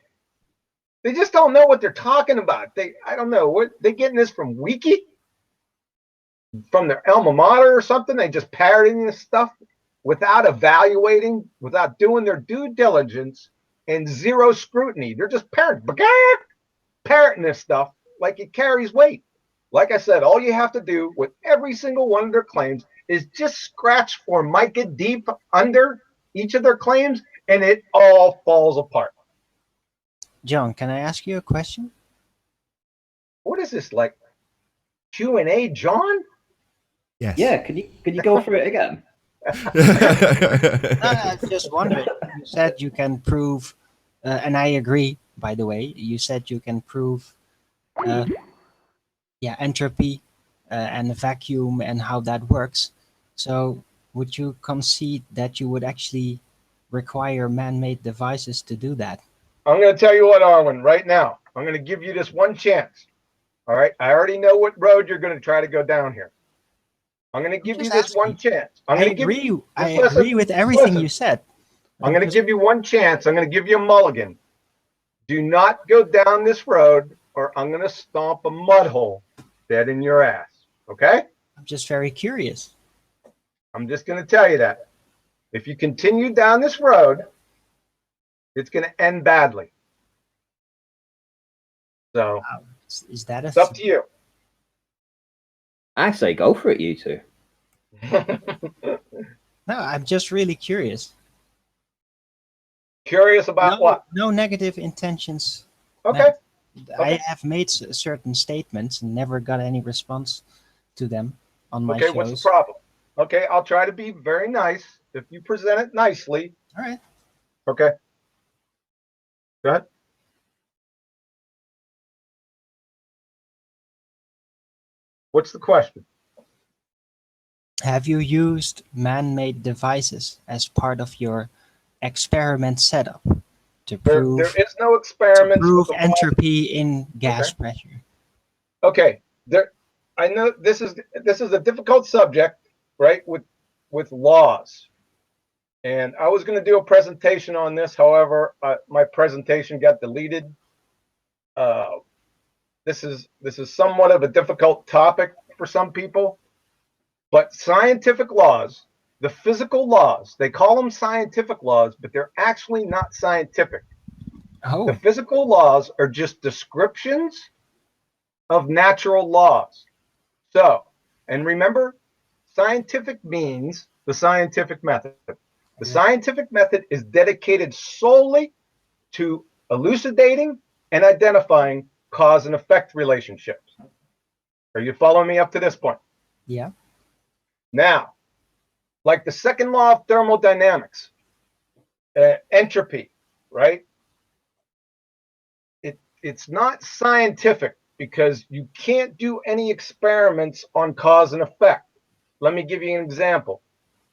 Speaker 1: They just don't know what they're talking about. I don't know, what they getting this from Wiki, from their alma mater or something. They just parroting this stuff without evaluating, without doing their due diligence, and zero scrutiny. They're just parroting this stuff like it carries weight. Like I said, all you have to do with every single one of their claims is just scratch Formica deep under each of their claims, and it all falls apart.
Speaker 7: John, can I ask you a question?
Speaker 1: What is this, like Q&A, John?
Speaker 2: Yes.
Speaker 6: Yeah, could you go through it again?
Speaker 7: I was just wondering. You said you can prove, and I agree. By the way, you said you can prove, uh, yeah, entropy and the vacuum and how that works. So, would you concede that you would actually require man-made devices to do that?
Speaker 1: I'm going to tell you what, Arwen, right now. I'm going to give you this one chance. All right. I already know what road you're going to try to go down here. I'm going to
Speaker 7: I'm
Speaker 1: give you
Speaker 7: just
Speaker 1: this one
Speaker 7: asking.
Speaker 1: chance. I'm
Speaker 7: I
Speaker 1: going to give
Speaker 7: agree.
Speaker 1: you,
Speaker 7: I
Speaker 1: just listen,
Speaker 7: agree with
Speaker 1: just
Speaker 7: everything
Speaker 1: listen.
Speaker 7: you said.
Speaker 1: I'm going to give you one chance. I'm going to give you a mulligan. Do not go down this road or I'm going to stomp a mud hole dead in your ass. Okay?
Speaker 7: I'm just very curious.
Speaker 1: I'm just going to tell you that. If you continue down this road, it's going to end badly. So,
Speaker 7: Wow. Is that a
Speaker 1: it's up to you.
Speaker 6: I say go for it, you two.
Speaker 7: No, I'm just really curious.
Speaker 1: Curious about what?
Speaker 7: No negative intentions.
Speaker 1: Okay.
Speaker 7: I have made certain statements and never got any response to them on my
Speaker 1: Okay,
Speaker 7: shows.
Speaker 1: what's the problem? Okay, I'll try to be very nice if you present it nicely.
Speaker 7: All right.
Speaker 1: Okay. Go ahead. What's the question?
Speaker 7: Have you used man-made devices as part of your experiment setup to prove
Speaker 1: There is no experiments with the law.
Speaker 7: entropy in gas
Speaker 1: Okay.
Speaker 7: pressure?
Speaker 1: Okay. I know this is a difficult subject, right? With laws. And I was going to do a presentation on this. However, my presentation got deleted. This is somewhat of a difficult topic for some people, but scientific laws, the physical laws, they call them scientific laws, but they're actually not scientific.
Speaker 7: Oh,
Speaker 1: The physical laws are just descriptions of natural laws. So, and remember, scientific means the scientific method. The scientific method is dedicated solely to elucidating and identifying cause and effect relationships. Are you following me up to this point?
Speaker 7: yeah.
Speaker 1: Now, like the second law of thermodynamics, entropy, right? It's not scientific because you can't do any experiments on cause and effect. Let me give you an example.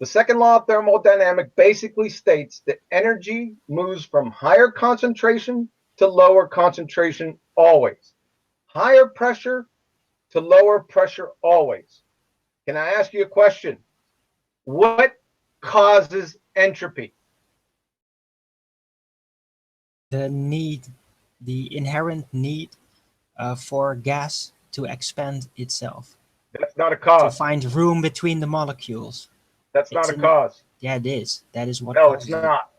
Speaker 1: The second law of thermodynamics basically states that energy moves from higher concentration to lower concentration always. Higher pressure to lower pressure always. Can I ask you a question? What causes entropy?
Speaker 7: The inherent need for gas to expand itself,
Speaker 1: That's not a
Speaker 7: to
Speaker 1: cause.
Speaker 7: find room between the molecules.
Speaker 1: That's not a cause.
Speaker 7: Yeah, it is. That is what
Speaker 1: No, it's
Speaker 7: causes it.
Speaker 1: not.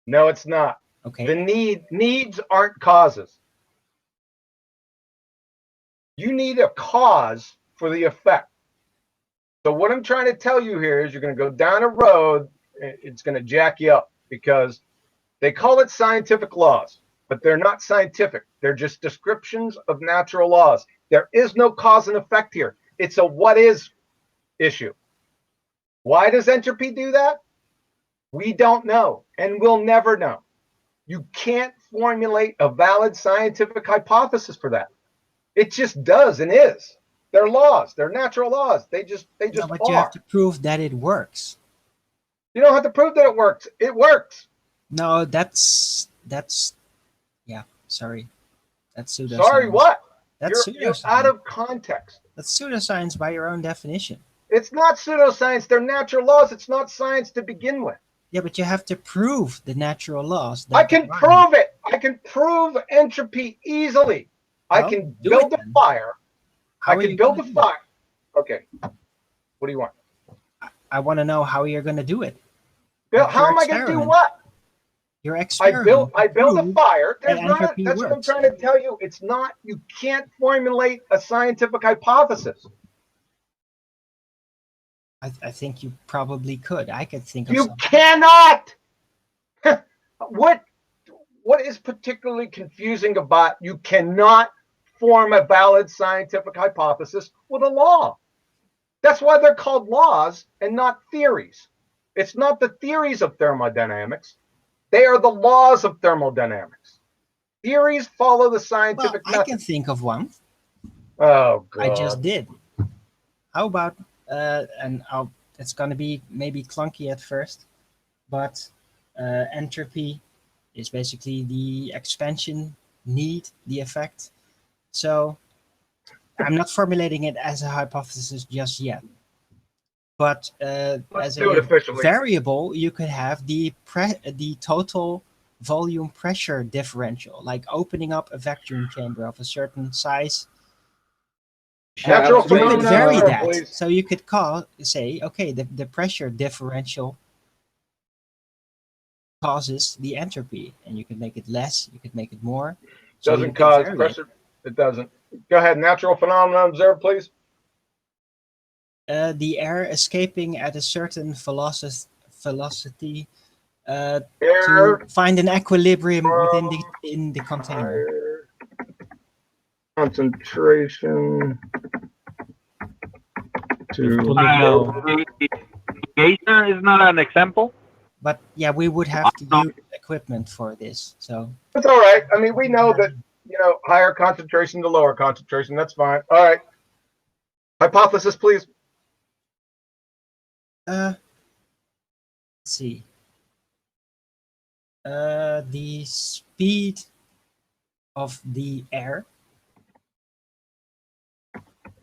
Speaker 1: No, it's not.
Speaker 7: Okay.
Speaker 1: The needs aren't causes. You need a cause for the effect. So what I'm trying to tell you here is you're going to go down a road, it's going to jack you up because they call it scientific laws, but they're not scientific. They're just descriptions of natural laws. There is no cause and effect here. It's a what is issue. Why does entropy do that? We don't know, and we'll never know. You can't formulate a valid scientific hypothesis for that. It just does and is. They're laws. They're natural laws. They just
Speaker 7: No, but you
Speaker 1: are.
Speaker 7: have to prove that it works.
Speaker 1: You don't have to prove that it works. It works.
Speaker 7: No, that's yeah. Sorry, that's pseudoscience.
Speaker 1: Sorry, what?
Speaker 7: That's
Speaker 1: You're
Speaker 7: pseudoscience.
Speaker 1: out of context.
Speaker 7: That's pseudoscience by your own definition.
Speaker 1: It's not pseudoscience. They're natural laws. It's not science to begin with.
Speaker 7: Yeah, but you have to prove the natural laws.
Speaker 1: I can prove it. I can prove entropy easily. I
Speaker 7: Well,
Speaker 1: can
Speaker 7: do
Speaker 1: build
Speaker 7: it
Speaker 1: a
Speaker 7: then.
Speaker 1: fire.
Speaker 7: How
Speaker 1: I
Speaker 7: are
Speaker 1: can
Speaker 7: you
Speaker 1: build
Speaker 7: gonna
Speaker 1: a
Speaker 7: do it?
Speaker 1: fire. Okay. What do you want?
Speaker 7: I want to know how you're going to do it.
Speaker 1: Bill,
Speaker 7: What's
Speaker 1: how
Speaker 7: your
Speaker 1: am I going to do
Speaker 7: experiment?
Speaker 1: what?
Speaker 7: Your
Speaker 1: I
Speaker 7: experiment.
Speaker 1: build a
Speaker 7: prove
Speaker 1: fire.
Speaker 7: that
Speaker 1: There's not.
Speaker 7: entropy
Speaker 1: That's what I'm
Speaker 7: works.
Speaker 1: trying to tell you. It's not. You can't formulate a scientific hypothesis.
Speaker 7: I think you probably could. I could think of
Speaker 1: You
Speaker 7: something.
Speaker 1: cannot. What is particularly confusing about you cannot form a valid scientific hypothesis with a law? That's why they're called laws and not theories. It's not the theories of thermodynamics. They are the laws of thermodynamics. Theories follow the
Speaker 7: Well,
Speaker 1: scientific
Speaker 7: I
Speaker 1: method.
Speaker 7: can think of one.
Speaker 1: Oh, God.
Speaker 7: I just did. How about it's going to be maybe clunky at first, but entropy is basically the expansion need, the effect. So I'm not formulating it as a hypothesis just yet. But
Speaker 1: Let's
Speaker 7: as
Speaker 1: do it
Speaker 7: a
Speaker 1: officially.
Speaker 7: variable, you could have the total volume pressure differential, like opening up a vacuum chamber of a certain size.
Speaker 1: Natural
Speaker 7: You could
Speaker 1: phenomena,
Speaker 7: vary
Speaker 1: observe,
Speaker 7: that.
Speaker 1: please.
Speaker 7: So you could say, okay, the pressure differential causes the entropy, and you can make it less, you could make it more. So you
Speaker 1: Doesn't
Speaker 7: could
Speaker 1: cause
Speaker 7: vary
Speaker 1: pressure. It doesn't. Go ahead. Natural phenomena, observe, please.
Speaker 7: the air escaping at a certain velocity
Speaker 1: Air
Speaker 7: to find an equilibrium within
Speaker 1: from
Speaker 7: the container.
Speaker 1: higher concentration
Speaker 8: It's
Speaker 1: to
Speaker 8: pulling down.
Speaker 5: The geyser is not an example.
Speaker 7: But yeah, we would have to use equipment for this. So
Speaker 1: That's all right. I mean, we know that, higher concentration to lower concentration. That's fine. All right. Hypothesis, please.
Speaker 7: let's see. The speed of the air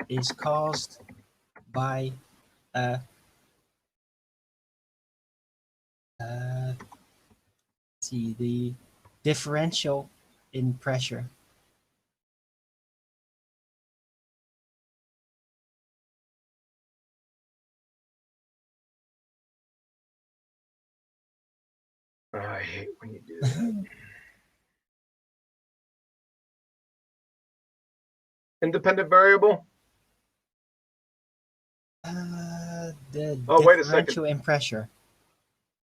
Speaker 7: is caused by let's see, the differential in pressure.
Speaker 1: I hate when you do that. Independent variable.
Speaker 7: The
Speaker 1: Oh, wait a second.
Speaker 7: differential in pressure.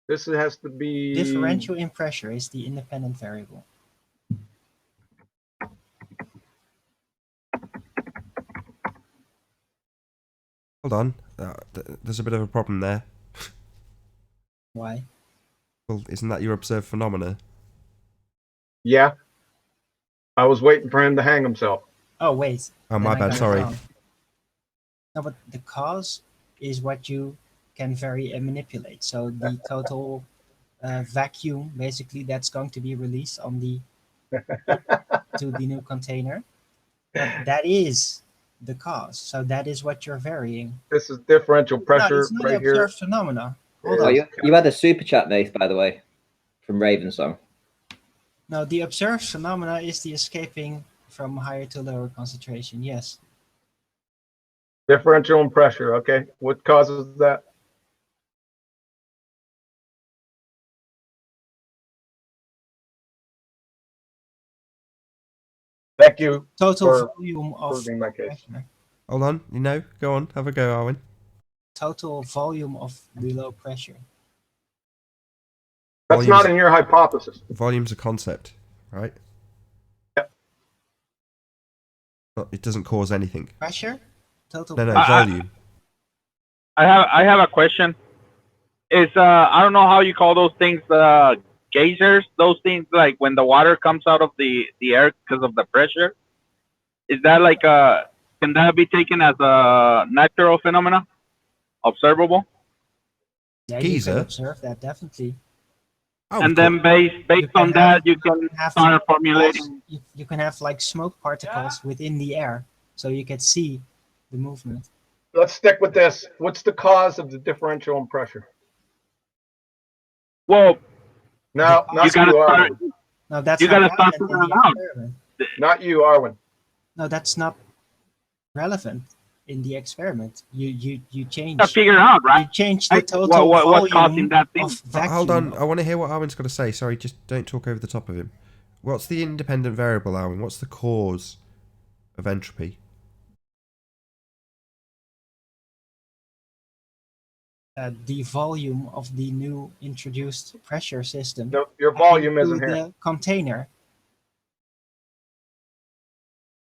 Speaker 1: This has to be
Speaker 7: Differential in pressure is the independent variable.
Speaker 2: Hold on. There's a bit of a problem there.
Speaker 7: Why?
Speaker 2: Well, isn't that your observed phenomena?
Speaker 1: Yeah. I was waiting for him to hang himself.
Speaker 7: Oh wait.
Speaker 2: Oh, my
Speaker 7: then I
Speaker 2: bad,
Speaker 7: got it
Speaker 2: sorry.
Speaker 7: wrong. No, but the cause is what you can vary and manipulate. So the total vacuum, basically, that's going to be released on the to the new container. That is the cause. So that is what you're varying.
Speaker 1: This is differential
Speaker 7: No,
Speaker 1: pressure
Speaker 7: it's not
Speaker 1: right here.
Speaker 7: observed phenomena. Hold
Speaker 6: Oh,
Speaker 7: on.
Speaker 6: you had a super chat, Nath, by the way, from Ravensong.
Speaker 7: No, the observed phenomena is the escaping from higher to lower concentration. Yes.
Speaker 1: Differential in pressure. Okay. What causes that? Thank you
Speaker 7: Total
Speaker 1: for
Speaker 7: volume of
Speaker 1: proving my case.
Speaker 7: pressure.
Speaker 2: Hold on. Go on. Have a go, Arwen.
Speaker 7: Total volume of below pressure.
Speaker 1: That's not in your hypothesis.
Speaker 2: Volume's a concept, right?
Speaker 1: Yep.
Speaker 2: It doesn't cause anything.
Speaker 7: Pressure? Total
Speaker 2: No,
Speaker 7: pressure.
Speaker 2: volume.
Speaker 5: I have a question. Is I don't know how you call those things, geysers. Those things like when the water comes out of the air because of the pressure. Is that like can that be taken as a natural phenomena, observable?
Speaker 7: Yeah, you can
Speaker 2: Geyser?
Speaker 7: observe that definitely.
Speaker 2: Oh,
Speaker 5: And then based on that, you can start formulating.
Speaker 7: You can have like smoke particles within the air, so you can see the movement.
Speaker 1: Let's stick with this. What's the cause of the differential in pressure?
Speaker 5: Well,
Speaker 1: No,
Speaker 7: The
Speaker 1: not
Speaker 5: you gotta
Speaker 1: you,
Speaker 5: start.
Speaker 1: Arwen.
Speaker 7: No, that's
Speaker 5: You
Speaker 7: not
Speaker 5: gotta start
Speaker 7: relevant in
Speaker 5: figuring
Speaker 7: the
Speaker 5: out.
Speaker 7: experiment.
Speaker 1: Not you, Arwen.
Speaker 7: No, that's not relevant in the experiment. You change.
Speaker 5: Gotta figure out, right?
Speaker 7: You change the
Speaker 5: Right?
Speaker 7: total
Speaker 5: What's causing
Speaker 7: volume
Speaker 5: that thing?
Speaker 7: of vacuum.
Speaker 2: hold on. I want to hear what Arwen's got to say. Sorry, just don't talk over the top of him. What's the independent variable, Arwen? What's the cause of entropy?
Speaker 7: The volume of the new introduced pressure system.
Speaker 1: No, your volume
Speaker 7: into
Speaker 1: isn't here.
Speaker 7: the container.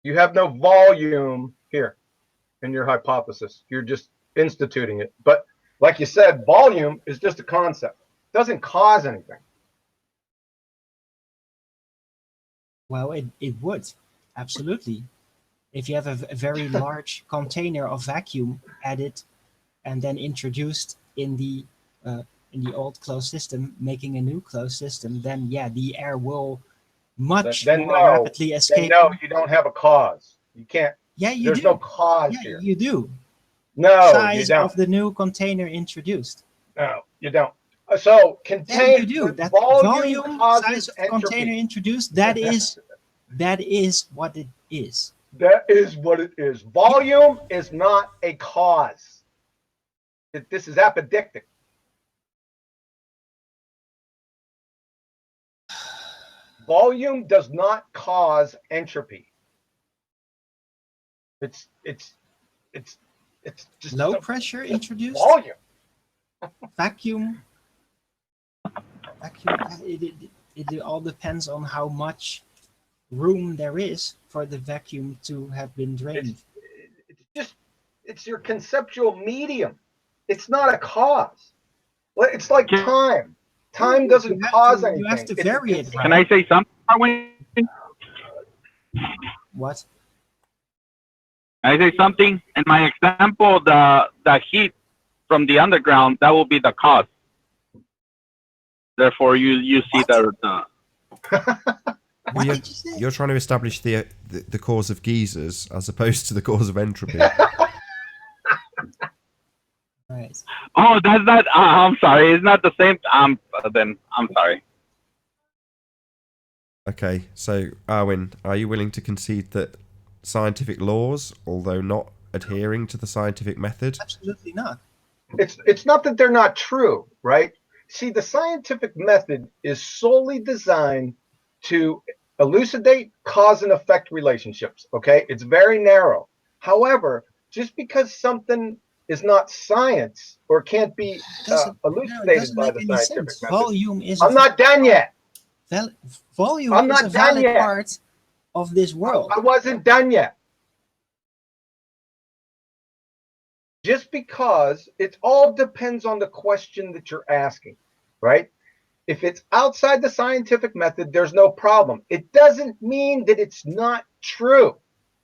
Speaker 1: You have no volume here in your hypothesis. You're just instituting it. But like you said, volume is just a concept. It doesn't cause anything.
Speaker 7: Well, it would, absolutely. If you have a very large container of vacuum added and then introduced in the old closed system, making a new closed system, then yeah, the air will much
Speaker 1: Then
Speaker 7: more
Speaker 1: no,
Speaker 7: rapidly escape.
Speaker 1: then no, you don't have a cause. You can't.
Speaker 7: Yeah, you
Speaker 1: There's
Speaker 7: do.
Speaker 1: no cause
Speaker 7: Yeah,
Speaker 1: here.
Speaker 7: you do.
Speaker 1: No, you
Speaker 7: Size
Speaker 1: don't.
Speaker 7: of the new container introduced.
Speaker 1: No, you don't. So
Speaker 7: Yeah, you
Speaker 1: contain
Speaker 7: do. That
Speaker 1: volume
Speaker 7: volume,
Speaker 1: causes
Speaker 7: size of the container
Speaker 1: entropy.
Speaker 7: introduced. That is what it is.
Speaker 1: That is what it is. Volume is not a cause. This is apodictic. Volume does not cause entropy. It's just
Speaker 7: Low pressure introduced.
Speaker 1: volume.
Speaker 7: Vacuum. It all depends on how much room there is for the vacuum to have been drained.
Speaker 1: It's your conceptual medium. It's not a cause. It's like time. Time doesn't cause anything.
Speaker 7: You have to vary it, right?
Speaker 5: Can I say something, Arwen?
Speaker 7: What?
Speaker 5: Can I say something? In my example, the heat from the underground, that will be the cause. Therefore, you see the
Speaker 7: What did you say?
Speaker 2: You're trying to establish the cause of geysers as opposed to the cause of entropy.
Speaker 7: Right.
Speaker 5: Oh, that's not. I'm sorry. It's not the same. Then I'm sorry.
Speaker 2: Okay, so Arwin, are you willing to concede that scientific laws, although not adhering to the scientific method?
Speaker 7: Absolutely not.
Speaker 1: It's not that they're not true, right? See, the scientific method is solely designed to elucidate cause and effect relationships. Okay, it's very narrow. However, just because something is not science or can't be elucidated by the scientific method,
Speaker 7: Volume is.
Speaker 1: I'm not done yet.
Speaker 7: Volume
Speaker 1: I'm
Speaker 7: is
Speaker 1: not
Speaker 7: a
Speaker 1: done
Speaker 7: valid
Speaker 1: yet.
Speaker 7: part of this world.
Speaker 1: I wasn't done yet. Just because it all depends on the question that you're asking, right? If it's outside the scientific method, there's no problem. It doesn't mean that it's not true,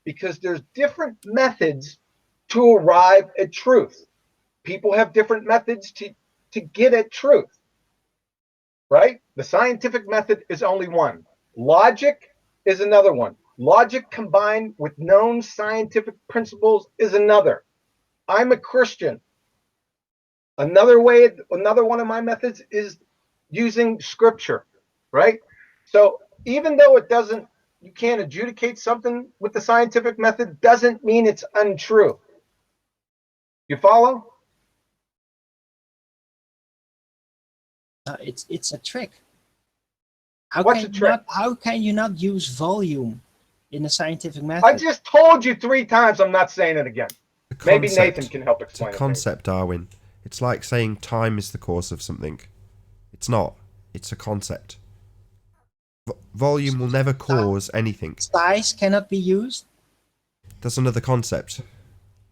Speaker 1: because there's different methods to arrive at truth. People have different methods to get at truth, right? The scientific method is only one. Logic is another one. Logic combined with known scientific principles is another. I'm a Christian. Another one of my methods is using scripture, right? So even though you can't adjudicate something with the scientific method, doesn't mean it's untrue. You follow?
Speaker 7: It's a trick.
Speaker 1: What's a trick?
Speaker 7: How can you not use volume in the scientific method?
Speaker 1: I just told you 3 times. I'm not saying it again. Maybe Nathan can help explain it.
Speaker 2: It's a concept, Darwin. It's like saying time is the cause of something. It's not. It's a concept. Volume will never cause anything.
Speaker 7: Size cannot be used?
Speaker 2: That's another concept.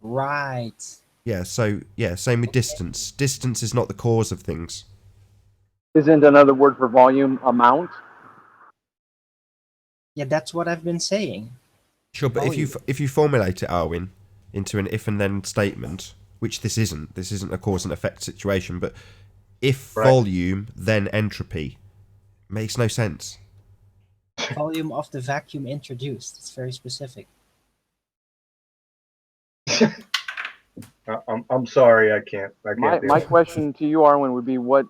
Speaker 7: Right.
Speaker 2: Yeah, so, same with distance. Distance is not the cause of things.
Speaker 9: Isn't another word for volume amount?
Speaker 7: Yeah, that's what I've been saying.
Speaker 2: Sure, but if you formulate it, Arwin, into an if and then statement, which this isn't a cause and effect situation, but if volume, then entropy, makes no sense.
Speaker 7: Volume of the vacuum introduced. It's very specific.
Speaker 1: I'm sorry, I can't.
Speaker 9: My question to you, Arwen, would be what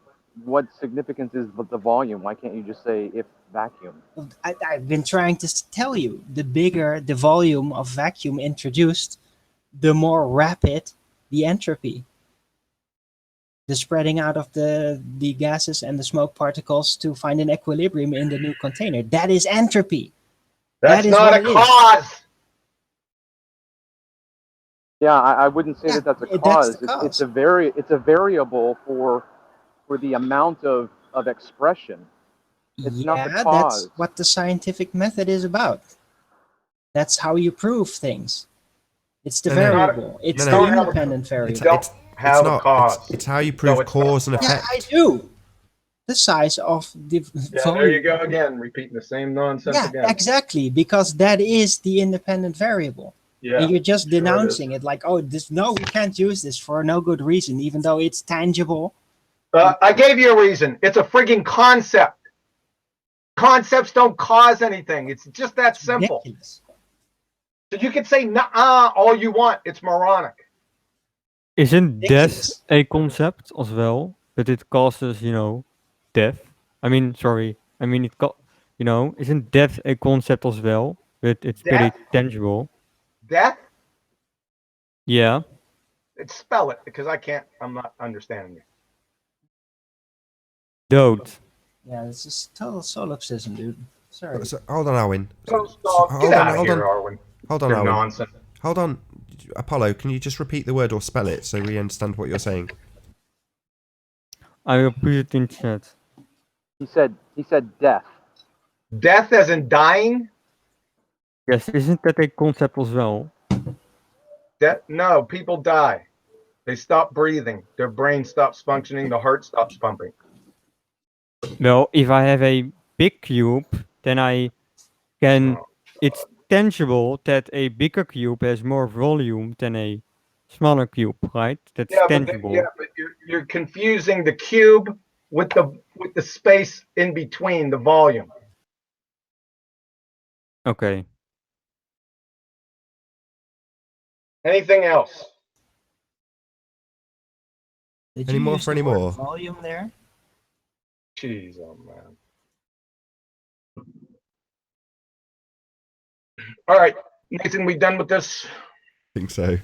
Speaker 9: significance is the volume? Why can't you just say if vacuum?
Speaker 7: I've been trying to tell you, the bigger the volume of vacuum introduced, the more rapid the entropy. The spreading out of the gases and the smoke particles to find an equilibrium in the new container. That is entropy.
Speaker 1: That's
Speaker 7: that is
Speaker 1: not
Speaker 7: what
Speaker 1: a cause.
Speaker 9: Yeah, I wouldn't say that's a cause.
Speaker 7: That's the cause.
Speaker 9: It's a variable for the amount of expression. It's not the cause.
Speaker 7: That's what the scientific method is about. That's how you prove things. It's the
Speaker 2: No, no.
Speaker 7: variable. It's
Speaker 2: No,
Speaker 7: the
Speaker 2: no.
Speaker 7: independent
Speaker 2: It's,
Speaker 7: variable.
Speaker 1: Don't have a
Speaker 2: not.
Speaker 1: cause.
Speaker 2: It's how you
Speaker 1: So
Speaker 2: prove
Speaker 1: it's
Speaker 2: cause and
Speaker 1: not-
Speaker 7: Yeah,
Speaker 2: effect.
Speaker 7: I do. The size of the
Speaker 1: Yeah,
Speaker 7: volume.
Speaker 1: there you go again, repeating the same nonsense
Speaker 7: Yeah,
Speaker 1: again.
Speaker 7: exactly, because that is the independent variable.
Speaker 1: Yeah,
Speaker 7: And you're just
Speaker 1: sure it is.
Speaker 7: denouncing it like, oh, this no, we can't use this for no good reason, even though it's tangible.
Speaker 1: I gave you a reason. It's a frigging concept. Concepts don't cause anything. It's just that simple.
Speaker 7: Ridiculous.
Speaker 1: So you can say nah all you want. It's moronic.
Speaker 8: Isn't death
Speaker 7: Ridiculous.
Speaker 8: a concept as well? But it causes, death. I mean, sorry. I mean, isn't death a concept as well? But it's pretty
Speaker 1: Death?
Speaker 8: tangible.
Speaker 1: Death?
Speaker 8: Yeah.
Speaker 1: Spell it because I'm not understanding you.
Speaker 8: Dote.
Speaker 7: Yeah, it's just total solipsism, dude. Sorry.
Speaker 2: So, hold on, Arwen.
Speaker 1: Get out of here, Arwen.
Speaker 2: Hold on,
Speaker 1: Your
Speaker 2: Arwen.
Speaker 1: nonsense.
Speaker 2: Hold on. Apollo, can you just repeat the word or spell it so we understand what you're saying?
Speaker 8: I will put it in chat.
Speaker 9: He said death.
Speaker 1: Death as in dying?
Speaker 8: Yes, isn't that a concept as well?
Speaker 1: No, people die. They stop breathing. Their brain stops functioning. The heart stops pumping.
Speaker 8: Well, if I have a big cube, then I can. It's tangible that a bigger cube has more volume than a smaller cube, right? That's tangible.
Speaker 1: But you're confusing the cube with the space in between, the volume.
Speaker 8: Okay.
Speaker 1: Anything else?
Speaker 7: Did
Speaker 2: Any
Speaker 7: you
Speaker 2: more
Speaker 7: use
Speaker 2: for
Speaker 7: the
Speaker 2: any
Speaker 7: word
Speaker 2: more?
Speaker 7: volume there?
Speaker 1: Jeez, oh man. All right, Nathan, we done with this?
Speaker 2: I think so.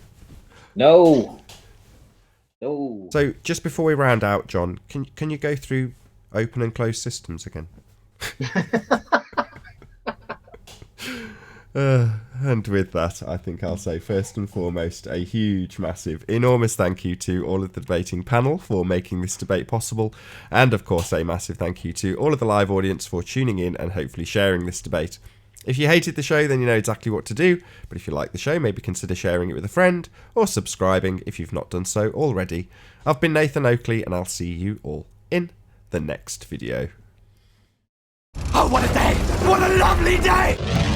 Speaker 6: No. No.
Speaker 2: So, just before we round out, John, can you go through open and closed systems again? And with that, I think I'll say first and foremost a huge, massive, enormous thank you to all of the debating panel for making this debate possible, and of course a massive thank you to all of the live audience for tuning in and hopefully sharing this debate. If you hated the show, then you know exactly what to do, but if you like the show, maybe consider sharing it with a friend, or subscribing if you've not done so already. I've been Nathan Oakley, and I'll see you all in the next video.
Speaker 10: Oh, what a day! What a lovely day!